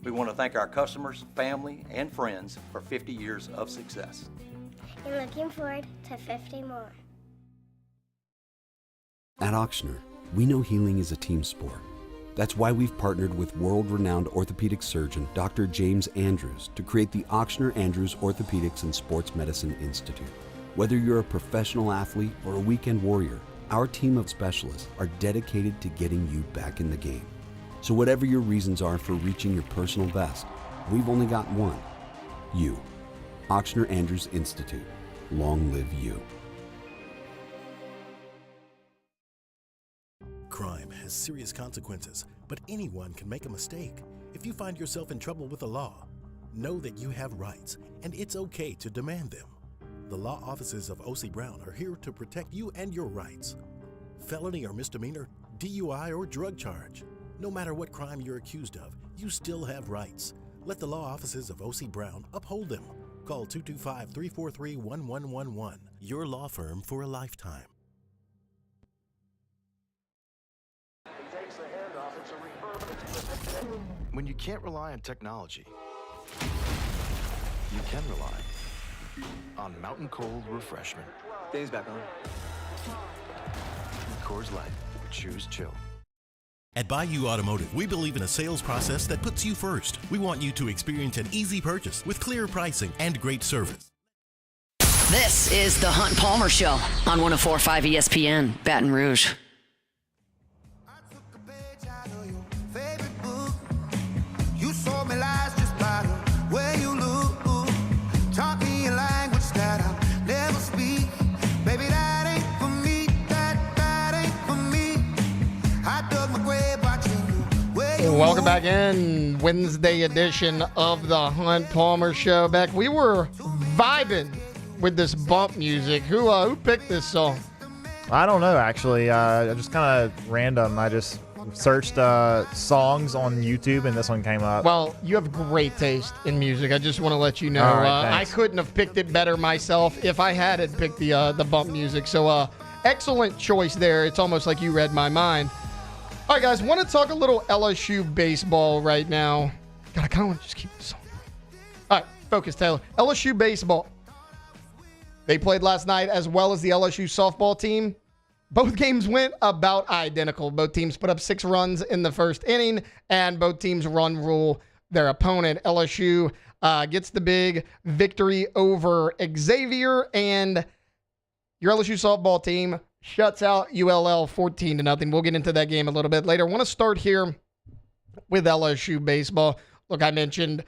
We want to thank our customers, family, and friends for 50 years of success. And looking forward to 50 more. At Auctioner, we know healing is a team sport. That's why we've partnered with world-renowned orthopedic surgeon Dr. James Andrews to create the Auctioner Andrews Orthopedics and Sports Medicine Institute. Whether you're a professional athlete or a weekend warrior, our team of specialists are dedicated to getting you back in the game. So whatever your reasons are for reaching your personal best, we've only got one: you. Auctioner Andrews Institute. Long live you. Crime has serious consequences, but anyone can make a mistake. If you find yourself in trouble with the law, know that you have rights, and it's okay to demand them. The law offices of O.C. Brown are here to protect you and your rights. Felony or misdemeanor, DUI or drug charge. No matter what crime you're accused of, you still have rights. Let the law offices of O.C. Brown uphold them. Call 225-343-1111. Your law firm for a lifetime. When you can't rely on technology, you can rely on Mountain Cold Refreshment. Dave's back on. Coors Light. Choose chill. At Bayou Automotive, we believe in a sales process that puts you first. We want you to experience an easy purchase with clear pricing and great service. This is the Hunt Palmer Show on 104.5 ESPN, Baton Rouge. You saw me lies just by the way you look. Talk me a language that I'll never speak. Baby, that ain't for me. That ain't for me. I dug my grave watching you. Welcome back in. Wednesday edition of the Hunt Palmer Show. Beck, we were vibing with this bump music. Who picked this song? I don't know, actually. Just kind of random. I just searched songs on YouTube, and this one came up. Well, you have great taste in music. I just want to let you know. All right, I couldn't have picked it better myself if I had picked the bump music. So excellent choice there. It's almost like you read my mind. All right, guys, want to talk a little LSU baseball right now. God, I kind of want to just keep this on. All right, focus, Taylor. LSU baseball. They played last night as well as the LSU softball team. Both games went about identical. Both teams put up 6 runs in the first inning, and both teams run rule their opponent. LSU gets the big victory over Xavier, and your LSU softball team shuts out ULL 14-0. We'll get into that game a little bit later. I want to start here with LSU baseball. Look, I mentioned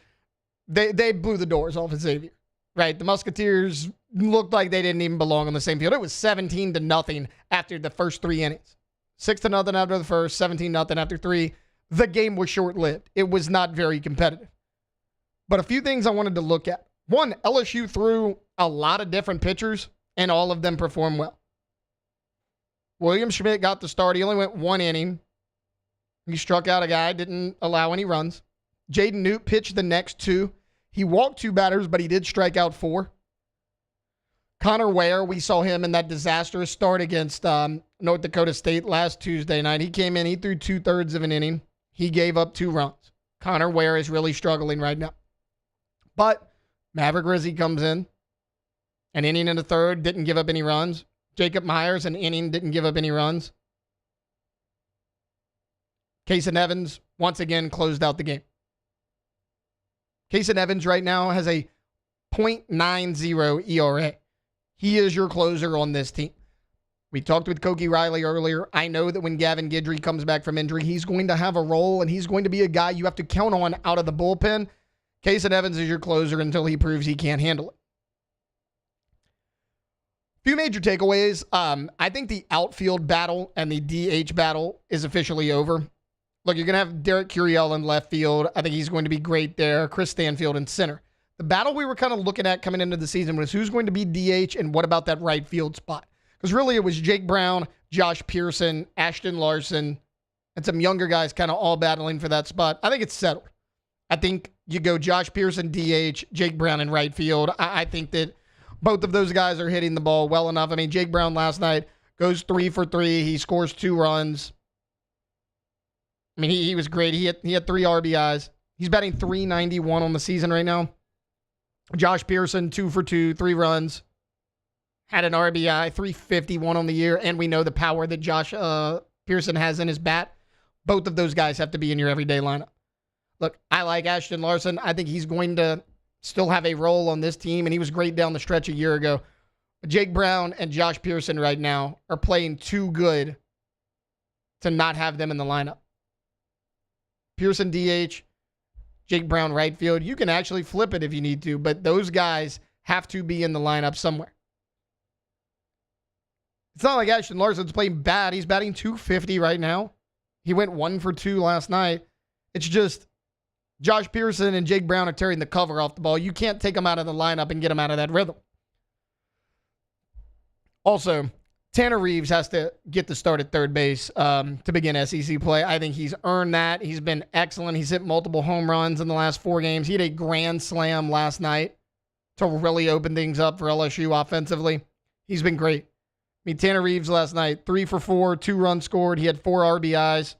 they blew the doors off of Xavier, right? The Musketeers looked like they didn't even belong on the same field. It was 17-0 after the first 3 innings. 6-0 after the first, 17-0 after 3. The game was short-lived. It was not very competitive. But a few things I wanted to look at. One, LSU threw a lot of different pitchers, and all of them performed well. William Schmidt got the start. He only went 1 inning. He struck out a guy, didn't allow any runs. Jaden Newt pitched the next 2. He walked 2 batters, but he did strike out 4. Connor Ware, we saw him in that disastrous start against North Dakota State last Tuesday night. He came in, he threw 2/3 of an inning. He gave up 2 runs. Connor Ware is really struggling right now. But Maverick Rizzi comes in, an inning and a third, didn't give up any runs. Jacob Myers, an inning, didn't give up any runs. Kason Evans, once again, closed out the game. Kason Evans right now has a .90 ERA. He is your closer on this team. We talked with Koki Riley earlier. I know that when Gavin Guidry comes back from injury, he's going to have a role, and he's going to be a guy you have to count on out of the bullpen. Kason Evans is your closer until he proves he can't handle it. Few major takeaways. I think the outfield battle and the DH battle is officially over. Look, you're going to have Derek Curiel in left field. I think he's going to be great there. Chris Stanfield in center. The battle we were kind of looking at coming into the season was who's going to be DH and what about that right field spot? Because really it was Jake Brown, Josh Pearson, Ashton Larson, and some younger guys kind of all battling for that spot. I think it's settled. I think you go Josh Pearson, DH, Jake Brown in right field. I think that both of those guys are hitting the ball well enough. I mean, Jake Brown last night goes 3 for 3. He scores 2 runs. I mean, he was great. He had 3 RBIs. He's batting .391 on the season right now. Josh Pearson, 2 for 2, 3 runs. Had an RBI, .351 on the year, and we know the power that Josh Pearson has in his bat. Both of those guys have to be in your everyday lineup. Look, I like Ashton Larson. I think he's going to still have a role on this team, and he was great down the stretch a year ago. But Jake Brown and Josh Pearson right now are playing too good to not have them in the lineup. Pearson DH, Jake Brown right field. You can actually flip it if you need to, but those guys have to be in the lineup somewhere. It's not like Ashton Larson's playing bad. He's batting .250 right now. He went 1 for 2 last night. It's just Josh Pearson and Jake Brown are tearing the cover off the ball. You can't take them out of the lineup and get them out of that rhythm. Also, Tanner Reeves has to get the start at third base to begin SEC play. I think he's earned that. He's been excellent. He's hit multiple home runs in the last 4 games. He had a grand slam last night to really open things up for LSU offensively. He's been great. I mean, Tanner Reeves last night, 3 for 4, 2 runs scored. He had 4 RBIs.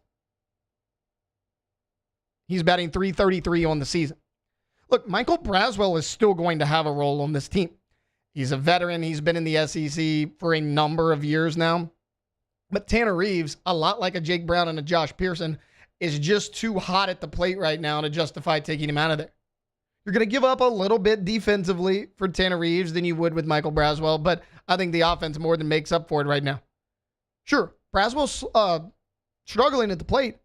He's batting .333 on the season. Look, Michael Braswell is still going to have a role on this team. He's a veteran. He's been in the SEC for a number of years now. But Tanner Reeves, a lot like a Jake Brown and a Josh Pearson, is just too hot at the plate right now to justify taking him out of there. You're going to give up a little bit defensively for Tanner Reeves than you would with Michael Braswell, but I think the offense more than makes up for it right now. Sure, Braswell's struggling at the plate,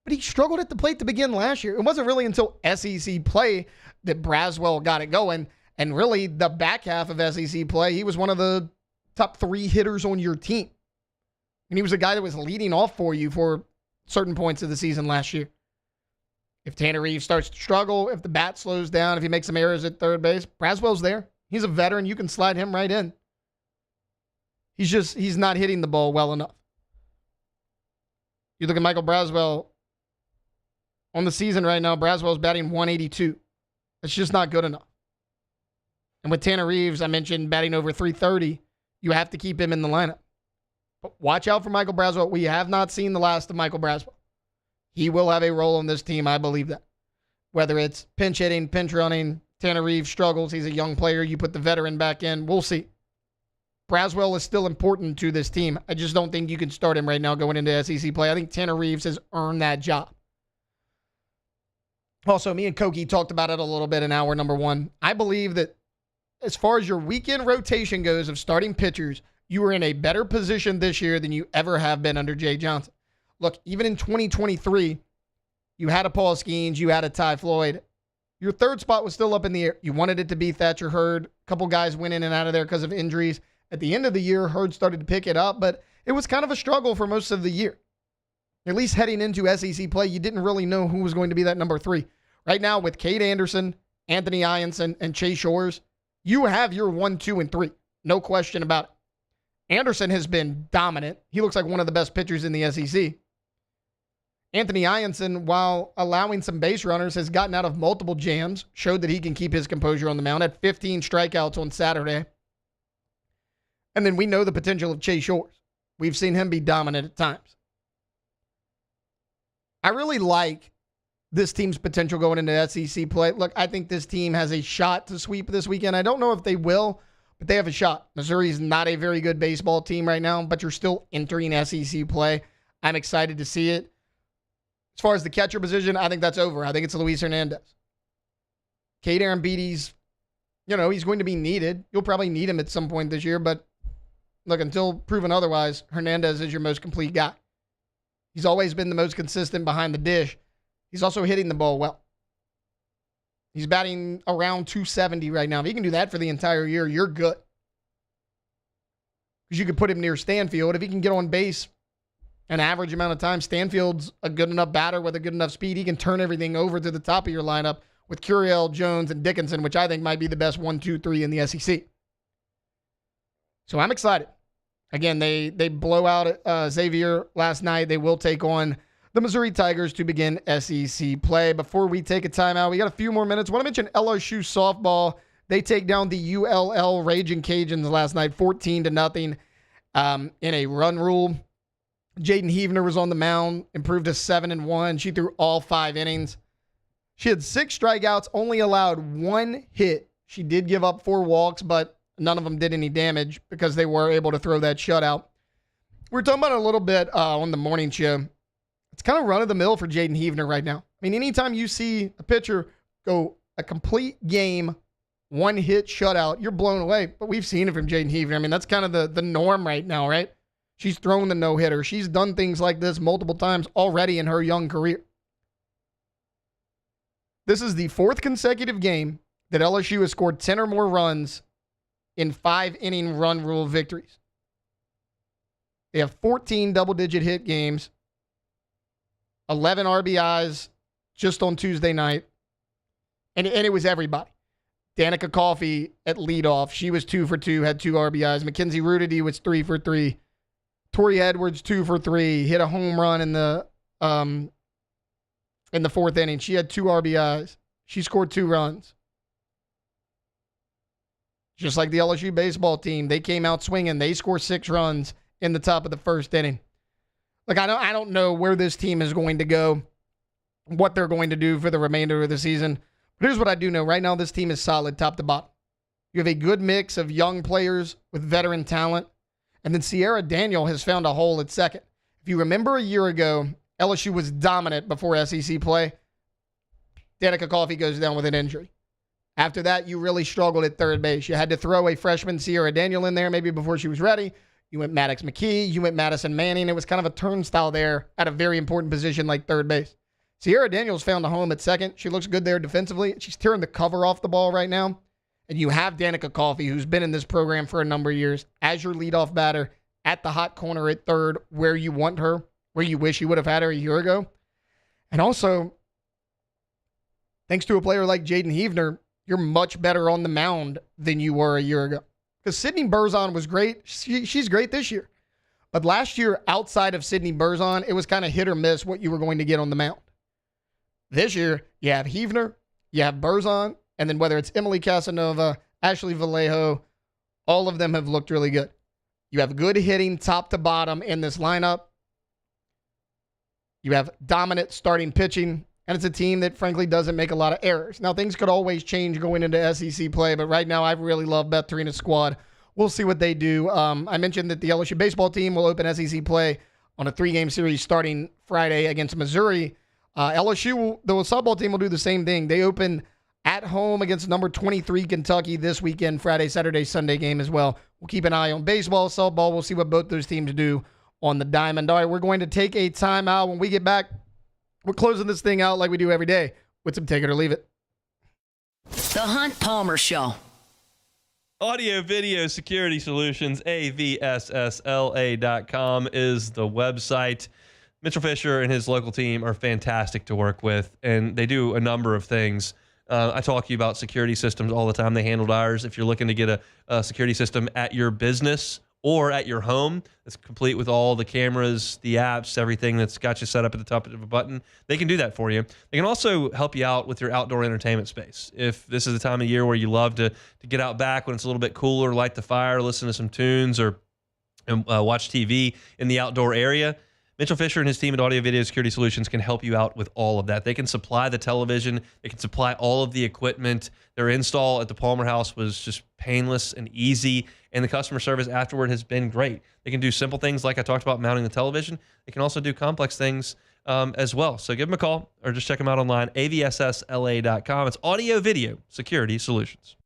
but he struggled at the plate to begin last year. It wasn't really until SEC play that Braswell got it going, and really the back half of SEC play, he was one of the top 3 hitters on your team. And he was a guy that was leading off for you for certain points of the season last year. If Tanner Reeves starts to struggle, if the bat slows down, if he makes some errors at third base, Braswell's there. He's a veteran. You can slide him right in. He's not hitting the ball well enough. You look at Michael Braswell on the season right now, Braswell's batting .182. That's just not good enough. And with Tanner Reeves, I mentioned batting over .330, you have to keep him in the lineup. But watch out for Michael Braswell. We have not seen the last of Michael Braswell. He will have a role on this team. I believe that. Whether it's pinch hitting, pinch running, Tanner Reeves struggles. He's a young player. You put the veteran back in. We'll see. Braswell is still important to this team. I just don't think you can start him right now going into SEC play. I think Tanner Reeves has earned that job. Also, me and Koki talked about it a little bit in hour number 1. I believe that as far as your weekend rotation goes of starting pitchers, you are in a better position this year than you ever have been under Jay Johnson. Look, even in 2023, you had a Paul Skeens, you had a Ty Floyd. Your third spot was still up in the air. You wanted it to be Thatcher Hurd. A couple guys went in and out of there because of injuries. At the end of the year, Hurd started to pick it up, but it was kind of a struggle for most of the year. At least heading into SEC play, you didn't really know who was going to be that number 3. Right now, with Cade Anderson, Anthony Ianson, and Chase Shores, you have your 1, 2, and 3. No question about it. Anderson has been dominant. He looks like one of the best pitchers in the SEC. Anthony Ianson, while allowing some base runners, has gotten out of multiple jams, showed that he can keep his composure on the mound, had 15 strikeouts on Saturday. And then we know the potential of Chase Shores. We've seen him be dominant at times. I really like this team's potential going into SEC play. Look, I think this team has a shot to sweep this weekend. I don't know if they will, but they have a shot. Missouri's not a very good baseball team right now, but you're still entering SEC play. I'm excited to see it. As far as the catcher position, I think that's over. I think it's Luis Hernandez. Cade Arambete's, he's going to be needed. You'll probably need him at some point this year, but look, until proven otherwise, Hernandez is your most complete guy. He's always been the most consistent behind the dish. He's also hitting the ball well. He's batting around 270 right now. If he can do that for the entire year, you're good. Because you could put him near Stanfield. If he can get on base an average amount of time, Stanfield's a good enough batter with a good enough speed. He can turn everything over to the top of your lineup with Curiel, Jones, and Dickinson, which I think might be the best 1, 2, 3 in the SEC. So I'm excited. Again, they blow out Xavier last night. They will take on the Missouri Tigers to begin SEC play. Before we take a timeout, we got a few more minutes. I want to mention LSU softball. They take down the ULL Raging Cajuns last night, 14-0 in a run rule. Jaden Heavner was on the mound, improved to 7-1. She threw all 5 innings. She had 6 strikeouts, only allowed 1 hit. She did give up 4 walks, but none of them did any damage because they were able to throw that shutout. We were talking about it a little bit on the morning show. It's kind of run-of-the-mill for Jaden Heavner right now. I mean, anytime you see a pitcher go a complete game, 1 hit shutout, you're blown away. But we've seen it from Jaden Heavner. I mean, that's kind of the norm right now, right? She's thrown the no-hitter. She's done things like this multiple times already in her young career. This is the 4th consecutive game that LSU has scored 10 or more runs in 5-inning run rule victories. They have 14 double-digit hit games, 11 RBIs just on Tuesday night, and it was everybody. Danica Coffey at leadoff. She was 2 for 2, had 2 RBIs. Mackenzie Rudity was 3 for 3. Tori Edwards 2 for 3, hit a home run in the 4th inning. She had 2 RBIs. She scored 2 runs. Just like the LSU baseball team, they came out swinging. They scored 6 runs in the top of the 1st inning. Look, I don't know where this team is going to go, what they're going to do for the remainder of the season. But here's what I do know. Right now, this team is solid top to bottom. You have a good mix of young players with veteran talent. And then Sierra Daniel has found a hole at second. If you remember a year ago, LSU was dominant before SEC play. Danica Coffey goes down with an injury. After that, you really struggled at third base. You had to throw a freshman Sierra Daniel in there maybe before she was ready. You went Maddox McKee. You went Madison Manning. It was kind of a turnstile there at a very important position like third base. Sierra Daniels found a home at second. She looks good there defensively. She's tearing the cover off the ball right now. And you have Danica Coffey, who's been in this program for a number of years, as your leadoff batter at the hot corner at third, where you want her, where you wish you would have had her a year ago. And also, thanks to a player like Jaden Heavner, you're much better on the mound than you were a year ago. Because Sydney Berzon was great. She's great this year. But last year, outside of Sydney Berzon, it was kind of hit or miss what you were going to get on the mound. This year, you have Heavner, you have Berzon, and then whether it's Emily Casanova, Ashley Vallejo, all of them have looked really good. You have good hitting top to bottom in this lineup. You have dominant starting pitching, and it's a team that, frankly, doesn't make a lot of errors. Now, things could always change going into SEC play, but right now I really love Beth Torina's squad. We'll see what they do. I mentioned that the LSU baseball team will open SEC play on a 3-game series starting Friday against Missouri. LSU, the softball team, will do the same thing. They open at home against number 23 Kentucky this weekend, Friday, Saturday, Sunday game as well. We'll keep an eye on baseball, softball. We'll see what both those teams do on the diamond. All right, we're going to take a timeout. When we get back, we're closing this thing out like we do every day with some Take It or Leave It. The Hunt Palmer Show. Audio Video Security Solutions, AVSSLA.com is the website. Mitchell Fisher and his local team are fantastic to work with, and they do a number of things. I talk to you about security systems all the time. They handled ours. If you're looking to get a security system at your business or at your home, that's complete with all the cameras, the apps, everything that's got you set up at the top of a button, they can do that for you. They can also help you out with your outdoor entertainment space. If this is the time of year where you love to get out back when it's a little bit cooler, light the fire, listen to some tunes, or watch TV in the outdoor area, Mitchell Fisher and his team at Audio Video Security Solutions can help you out with all of that. They can supply the television. They can supply all of the equipment. Their install at the Palmer House was just painless and easy, and the customer service afterward has been great. They can do simple things like I talked about mounting the television. They can also do complex things as well. So give them a call or just check them out online, avssla.com. It's Audio Video Security Solutions.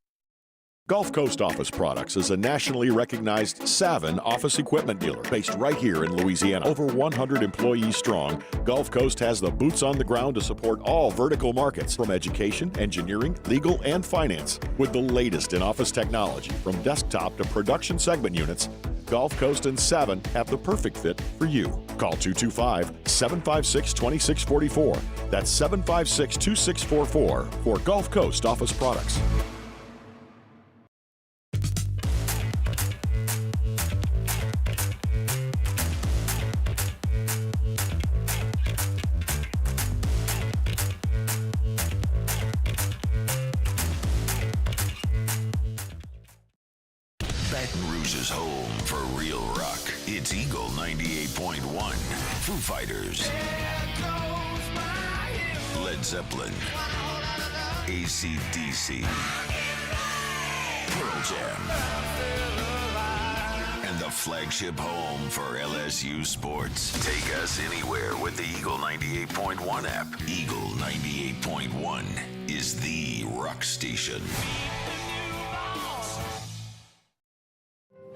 Gulf Coast Office Products is a nationally recognized Savin office equipment dealer based right here in Louisiana. Over 100 employees strong, Gulf Coast has the boots on the ground to support all vertical markets, from education, engineering, legal, and finance. With the latest in office technology, from desktop to production segment units, Gulf Coast and Savin have the perfect fit for you. Call 225-756-2644. That's 756-2644 for Gulf Coast Office Products. Baton Rouge is home for real rock. It's Eagle 98.1. Foo Fighters. Led Zeppelin. AC/DC. Pearl Jam. And the flagship home for LSU sports. Take us anywhere with the Eagle 98.1 app. Eagle 98.1 is the rock station.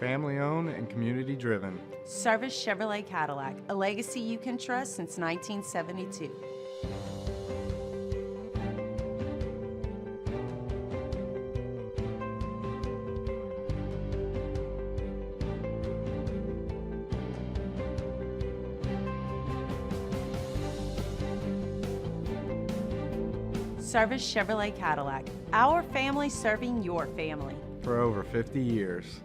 Family owned and community driven. Service Chevrolet Cadillac, a legacy you can trust since 1972. Service Chevrolet Cadillac, our family serving your family. For over 50 years.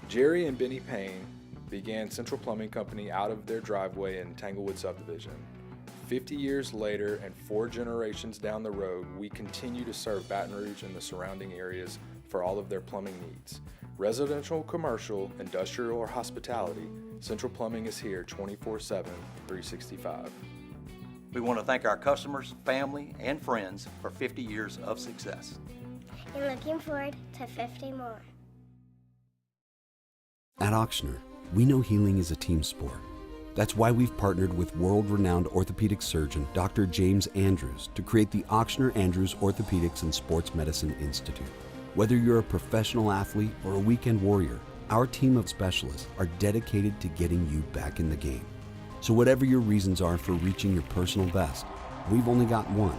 Jerry and Benny Payne began Central Plumbing Company out of their driveway in Tanglewood subdivision. 50 years later and 4 generations down the road, we continue to serve Baton Rouge and the surrounding areas for all of their plumbing needs. Residential, commercial, industrial, or hospitality, Central Plumbing is here 24/7, 365. We want to thank our customers, family, and friends for 50 years of success. And looking forward to 50 more. At Auctioner, we know healing is a team sport. That's why we've partnered with world-renowned orthopedic surgeon Dr. James Andrews to create the Auctioner Andrews Orthopedics and Sports Medicine Institute. Whether you're a professional athlete or a weekend warrior, our team of specialists are dedicated to getting you back in the game. So whatever your reasons are for reaching your personal best, we've only got one: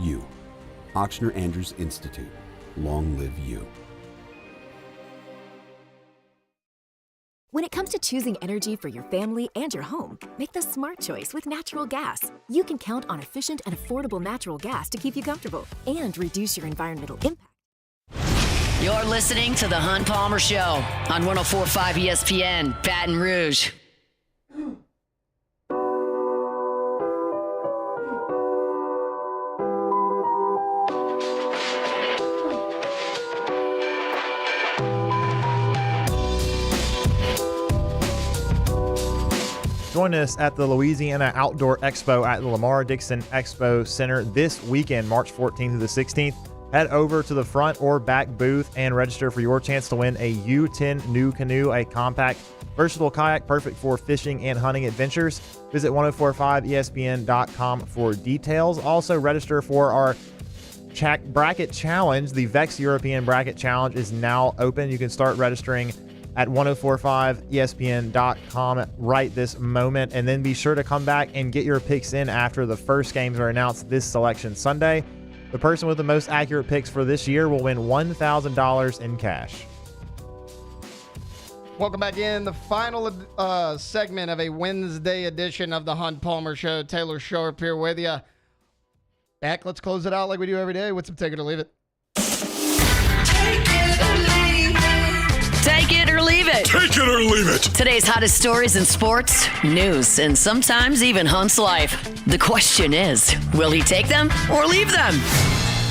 you. Auctioner Andrews Institute. Long live you. When it comes to choosing energy for your family and your home, make the smart choice with natural gas. You can count on efficient and affordable natural gas to keep you comfortable and reduce your environmental impact. You're listening to The Hunt Palmer Show on 104.5 ESPN, Baton Rouge. Join us at the Louisiana Outdoor Expo at the Lamar Dixon Expo Center this weekend, March 14th through the 16th. Head over to the front or back booth and register for your chance to win a U10 New Canoe, a compact, versatile kayak perfect for fishing and hunting adventures. Visit 1045ESPN.com for details. Also, register for our bracket challenge. The VEX European Bracket Challenge is now open. You can start registering at 1045ESPN.com right this moment, and then be sure to come back and get your picks in after the first games are announced this selection Sunday. The person with the most accurate picks for this year will win $1,000 in cash. Welcome back in. The final segment of a Wednesday edition of the Hunt Palmer Show. Taylor Sharp here with you. Back, let's close it out like we do every day with some Take It or Leave It. Take it or it. Take it or leave it. Today's hottest stories in sports, news, and sometimes even Hunt's life. The question is, will he take them or leave them?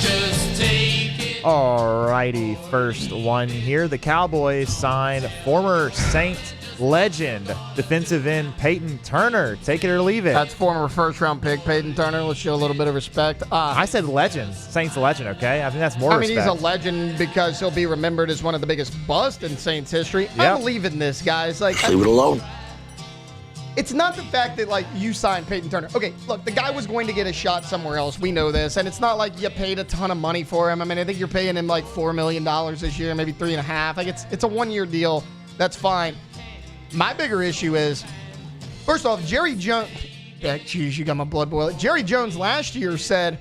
Just take it. Alrighty, first one here. The Cowboys signed former Saint legend defensive end Peyton Turner. Take it or leave it. That's former first-round pick Peyton Turner. Let's show a little bit of respect. I said legend. Saints legend, okay? I think that's more respect. He's a legend because he'll be remembered as one of the biggest busts in Saints history. Yep. I'm leaving this, guys. Leave it alone. It's not the fact that, you signed Peyton Turner. Okay, look, the guy was going to get a shot somewhere else. We know this. And it's not like you paid a ton of money for him. I think you're paying him $4 million this year, maybe $3.5 million. It's a one-year deal. That's fine. My bigger issue is, first off, Jerry Jones. Yeah, geez, you got my blood boiling. Jerry Jones last year said,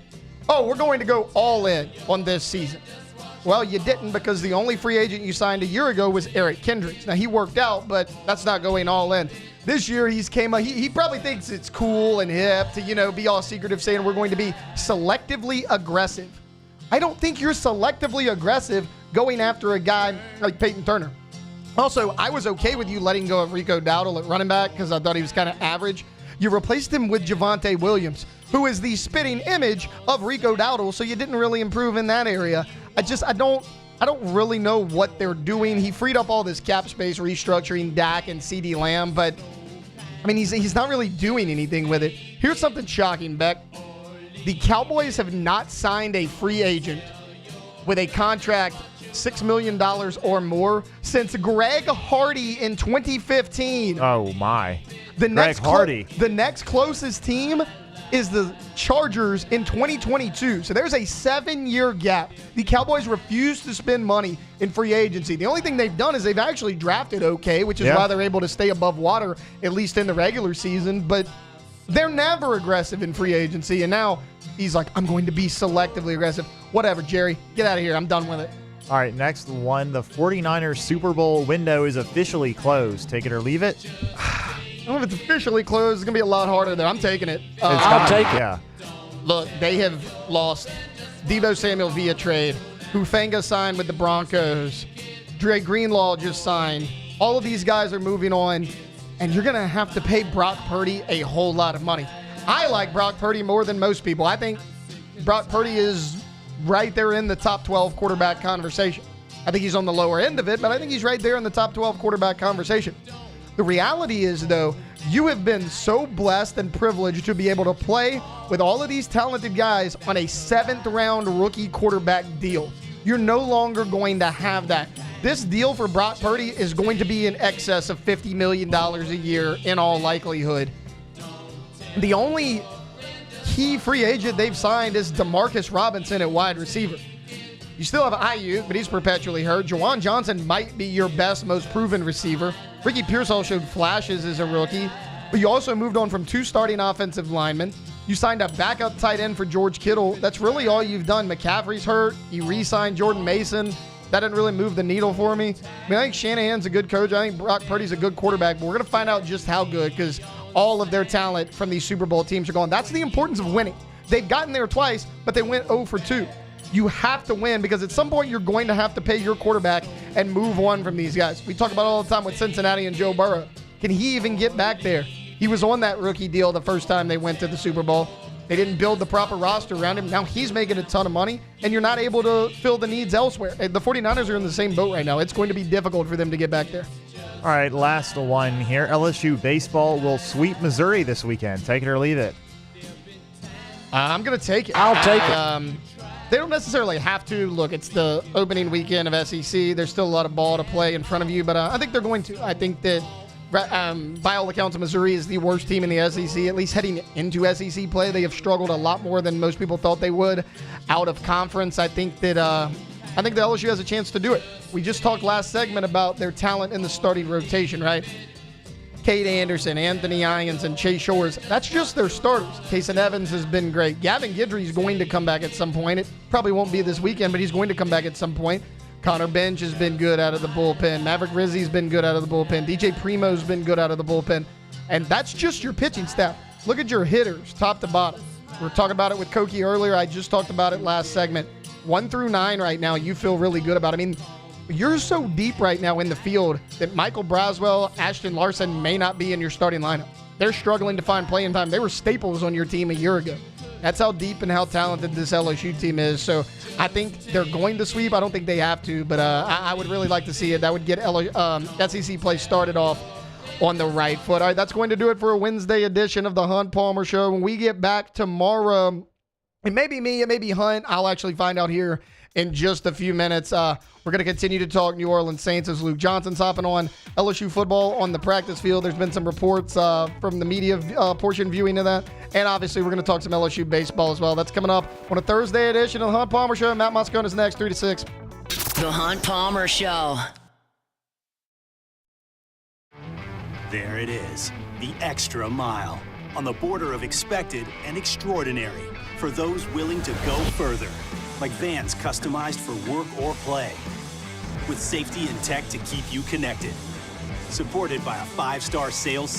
we're going to go all in on this season. Well, you didn't, because the only free agent you signed a year ago was Eric Kendricks. Now, he worked out, but that's not going all in. This year, he probably thinks it's cool and hip to, be all secretive, saying we're going to be selectively aggressive. I don't think you're selectively aggressive going after a guy like Peyton Turner. Also, I was okay with you letting go of Rico Dowdle at running back because I thought he was kind of average. You replaced him with Javonte Williams, who is the spitting image of Rico Dowdle, so you didn't really improve in that area. I don't really know what they're doing. He freed up all this cap space restructuring Dak and CeeDee Lamb, but he's not really doing anything with it. Here's something shocking, Beck. The Cowboys have not signed a free agent with a contract $6 million or more since Greg Hardy in 2015. Oh, my. Greg Hardy. The next closest team is the Chargers in 2022. So there's a 7-year gap. The Cowboys refuse to spend money in free agency. The only thing they've done is they've actually drafted okay, which is why they're able to stay above water, at least in the regular season. But they're never aggressive in free agency. And now he's like, I'm going to be selectively aggressive. Whatever, Jerry. Get out of here. I'm done with it. All right, next one. The 49ers Super Bowl window is officially closed. Take it or leave it. I don't know if it's officially closed. It's going to be a lot harder there. I'm taking it. I'll take it. Yeah. Look, they have lost Deebo Samuel via trade. Hufanga signed with the Broncos. Dre Greenlaw just signed. All of these guys are moving on, and you're going to have to pay Brock Purdy a whole lot of money. I like Brock Purdy more than most people. I think Brock Purdy is right there in the top 12 quarterback conversation. I think he's on the lower end of it, but I think he's right there in the top 12 quarterback conversation. The reality is, though, you have been so blessed and privileged to be able to play with all of these talented guys on a 7th-round rookie quarterback deal. You're no longer going to have that. This deal for Brock Purdy is going to be in excess of $50 million a year in all likelihood. The only key free agent they've signed is DeMarcus Robinson at wide receiver. You still have Ayuk, but he's perpetually hurt. Juwan Johnson might be your best, most proven receiver. Ricky Pearsall showed flashes as a rookie, but you also moved on from 2 starting offensive linemen. You signed a backup tight end for George Kittle. That's really all you've done. McCaffrey's hurt. You re-signed Jordan Mason. That didn't really move the needle for me. I think Shanahan's a good coach. I think Brock Purdy's a good quarterback, but we're going to find out just how good because all of their talent from these Super Bowl teams are gone. That's the importance of winning. They've gotten there twice, but they went 0 for 2. You have to win because at some point you're going to have to pay your quarterback and move on from these guys. We talk about it all the time with Cincinnati and Joe Burrow. Can he even get back there? He was on that rookie deal the first time they went to the Super Bowl. They didn't build the proper roster around him. Now he's making a ton of money, and you're not able to fill the needs elsewhere. The 49ers are in the same boat right now. It's going to be difficult for them to get back there. All right, last one here. LSU baseball will sweep Missouri this weekend. Take it or leave it. I'm going to take it. I'll take it. They don't necessarily have to. Look, it's the opening weekend of SEC. There's still a lot of ball to play in front of you, but I think they're going to. I think that by all accounts, Missouri is the worst team in the SEC, at least heading into SEC play. They have struggled a lot more than most people thought they would out of conference. I think that the LSU has a chance to do it. We just talked last segment about their talent in the starting rotation, right? Cade Anderson, Anthony Irons, and Chase Shores. That's just their starters. Kason Evans has been great. Gavin Guidry is going to come back at some point. It probably won't be this weekend, but he's going to come back at some point. Connor Bench has been good out of the bullpen. Maverick Rizzi's been good out of the bullpen. DJ Primo's been good out of the bullpen. And that's just your pitching staff. Look at your hitters, top to bottom. We were talking about it with Koki earlier. I just talked about it last segment. 1 through 9 right now, you feel really good about. I mean, you're so deep right now in the field that Michael Braswell, Ashton Larson may not be in your starting lineup. They're struggling to find playing time. They were staples on your team a year ago. That's how deep and how talented this LSU team is. So I think they're going to sweep. I don't think they have to, but I would really like to see it. That would get SEC play started off on the right foot. All right, that's going to do it for a Wednesday edition of the Hunt Palmer Show. When we get back tomorrow, it may be me, it may be Hunt. I'll actually find out here in just a few minutes. We're going to continue to talk New Orleans Saints as Luke Johnson's hopping on LSU football on the practice field. There's been some reports from the media portion viewing of that. And obviously, we're going to talk some LSU baseball as well. That's coming up on a Thursday edition of the Hunt Palmer Show. Matt Moscone is next, 3 to 6. The Hunt Palmer Show. There it is, the extra mile, on the border of expected and extraordinary, for those willing to go further, like vans customized for work or play, with safety and tech to keep you connected, supported by a 5-star sales